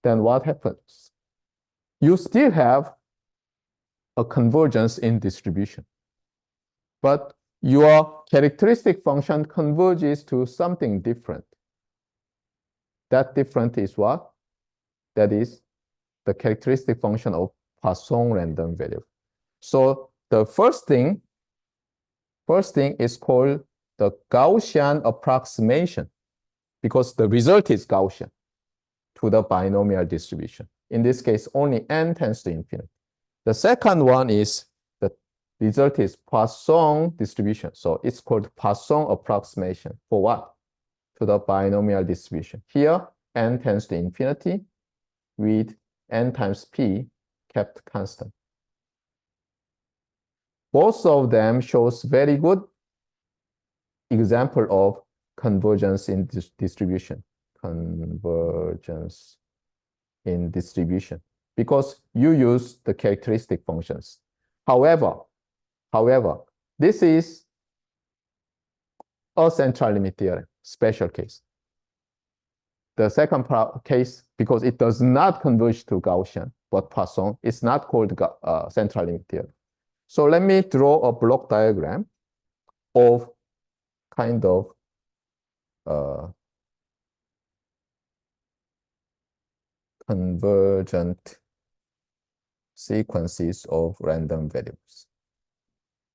Then what happens? You still have a convergence in distribution. But your characteristic function converges to something different. That different is what? That is the characteristic function of Poisson random variable. So the first thing is called the Gaussian approximation, because the result is Gaussian to the binomial distribution. In this case, only n tends to infinity. The second one is the result is Poisson distribution. So it's called Poisson approximation. For what? To the binomial distribution. Here, n tends to infinity with n times p kept constant. Both of them shows very good example of convergence in distribution. Convergence in distribution, because you use the characteristic functions. However, this is a central limit theorem, special case. The second case, because it does not converge to Gaussian, but Poisson, it's not called central limit theorem. So let me draw a block diagram of kind of convergent sequences of random variables.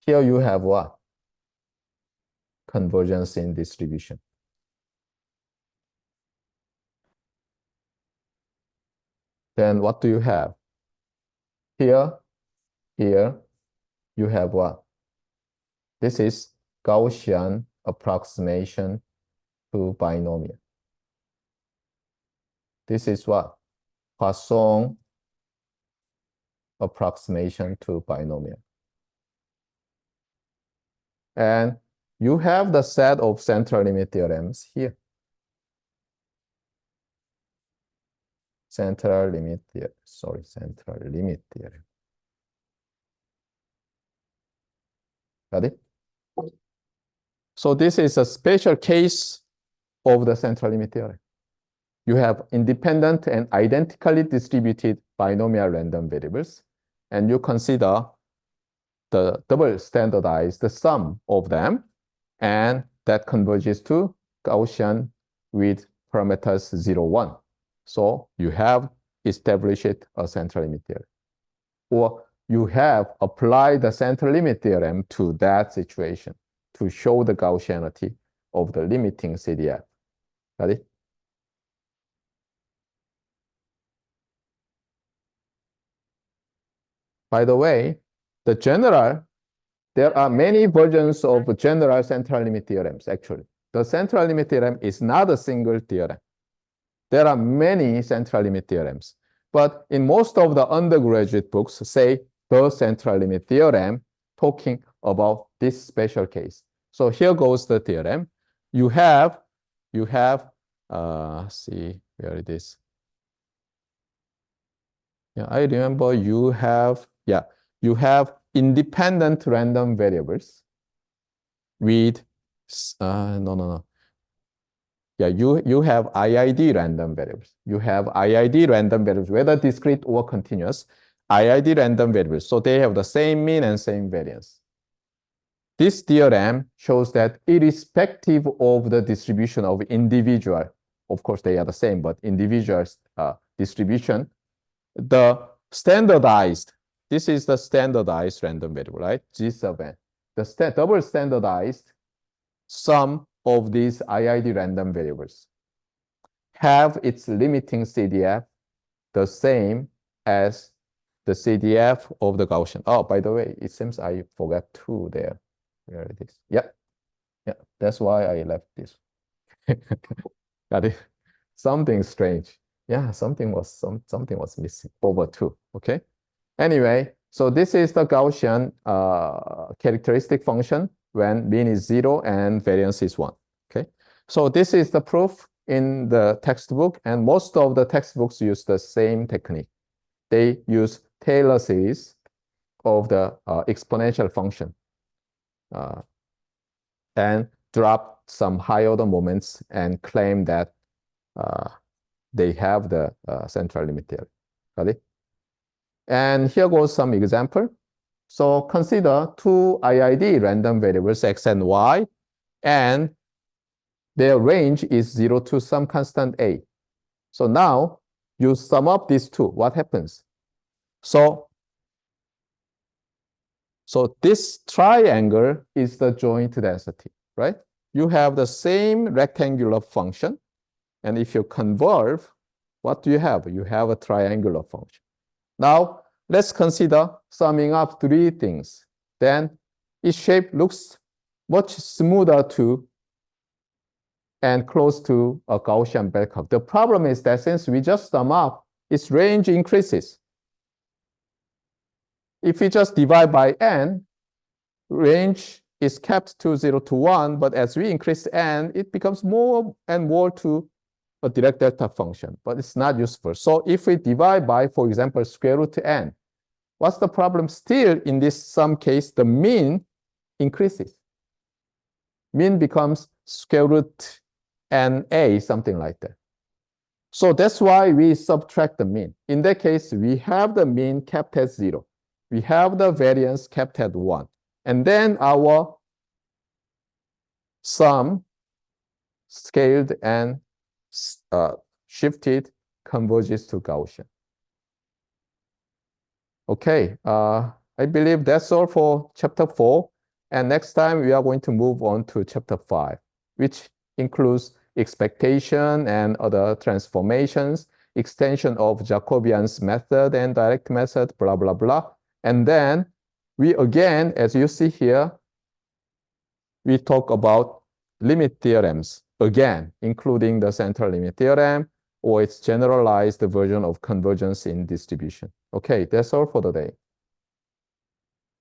Here you have what? Convergence in distribution. Then what do you have? Here you have what? This is Gaussian approximation to binomial. This is what? Poisson approximation to binomial. And you have the set of central limit theorems here. Central limit theorem. Got it? So this is a special case of the central limit theorem. You have independent and identically distributed binomial random variables, and you consider the double standardized sum of them, and that converges to Gaussian with parameters 0, 1. So you have established a central limit theorem. Or you have applied the central limit theorem to that situation to show the Gaussianity of the limiting CDF. Got it? By the way, there are many versions of general central limit theorems, actually. The central limit theorem is not a single theorem. There are many central limit theorems. But in most of the undergraduate books, say the central limit theorem, talking about this special case. So here goes the theorem. You have, see where it is. Yeah, I remember you have independent random variables with, no. Yeah, you have i.i.d. random variables. You have i.i.d. random variables, whether discrete or continuous, i.i.d. random variables. So they have the same mean and same variance. This theorem shows that irrespective of the distribution of individual, of course they are the same, but individual distribution, the standardized, this is the standardized random variable, right? G sub n. The double standardized sum of these i.i.d. random variables have its limiting CDF the same as the CDF of the Gaussian. Oh, by the way, it seems I forgot 2 there. Where it is? Yeah, that's why I left this. Got it. Something strange. Yeah, something was missing. Over 2. Okay. Anyway, so this is the Gaussian characteristic function when mean is 0 and variance is 1. Okay. So this is the proof in the textbook, and most of the textbooks use the same technique. They use Taylor series of the exponential function and drop some high order moments and claim that they have the central limit theory. Got it? And here goes some example. So consider 2 i.i.d. random variables x and y, and their range is 0 to some constant a. So now you sum up these two. What happens? So this triangle is the joint density, right? You have the same rectangular function, and if you converge, what do you have? You have a triangular function. Now, let's consider summing up 3 things. Then its shape looks much smoother to and close to a Gaussian bell curve. The problem is that since we just sum up, its range increases. If we just divide by n, range is kept to 0 to 1, but as we increase n, it becomes more and more to a direct delta function, but it's not useful. So if we divide by, for example, square root n, what's the problem? Still, in this sum case, the mean increases. Mean becomes square root NA, something like that. So that's why we subtract the mean. In that case, we have the mean kept at 0. We have the variance kept at 1. And then our sum scaled and shifted converges to Gaussian. Okay, I believe that's all for chapter 4. And next time we are going to move on to chapter 5, which includes expectation and other transformations, extension of Jacobian's method and direct method, blah, blah, blah. And then we again, as you see here, we talk about limit theorems again, including the central limit theorem or its generalized version of convergence in distribution. Okay, that's all for the day.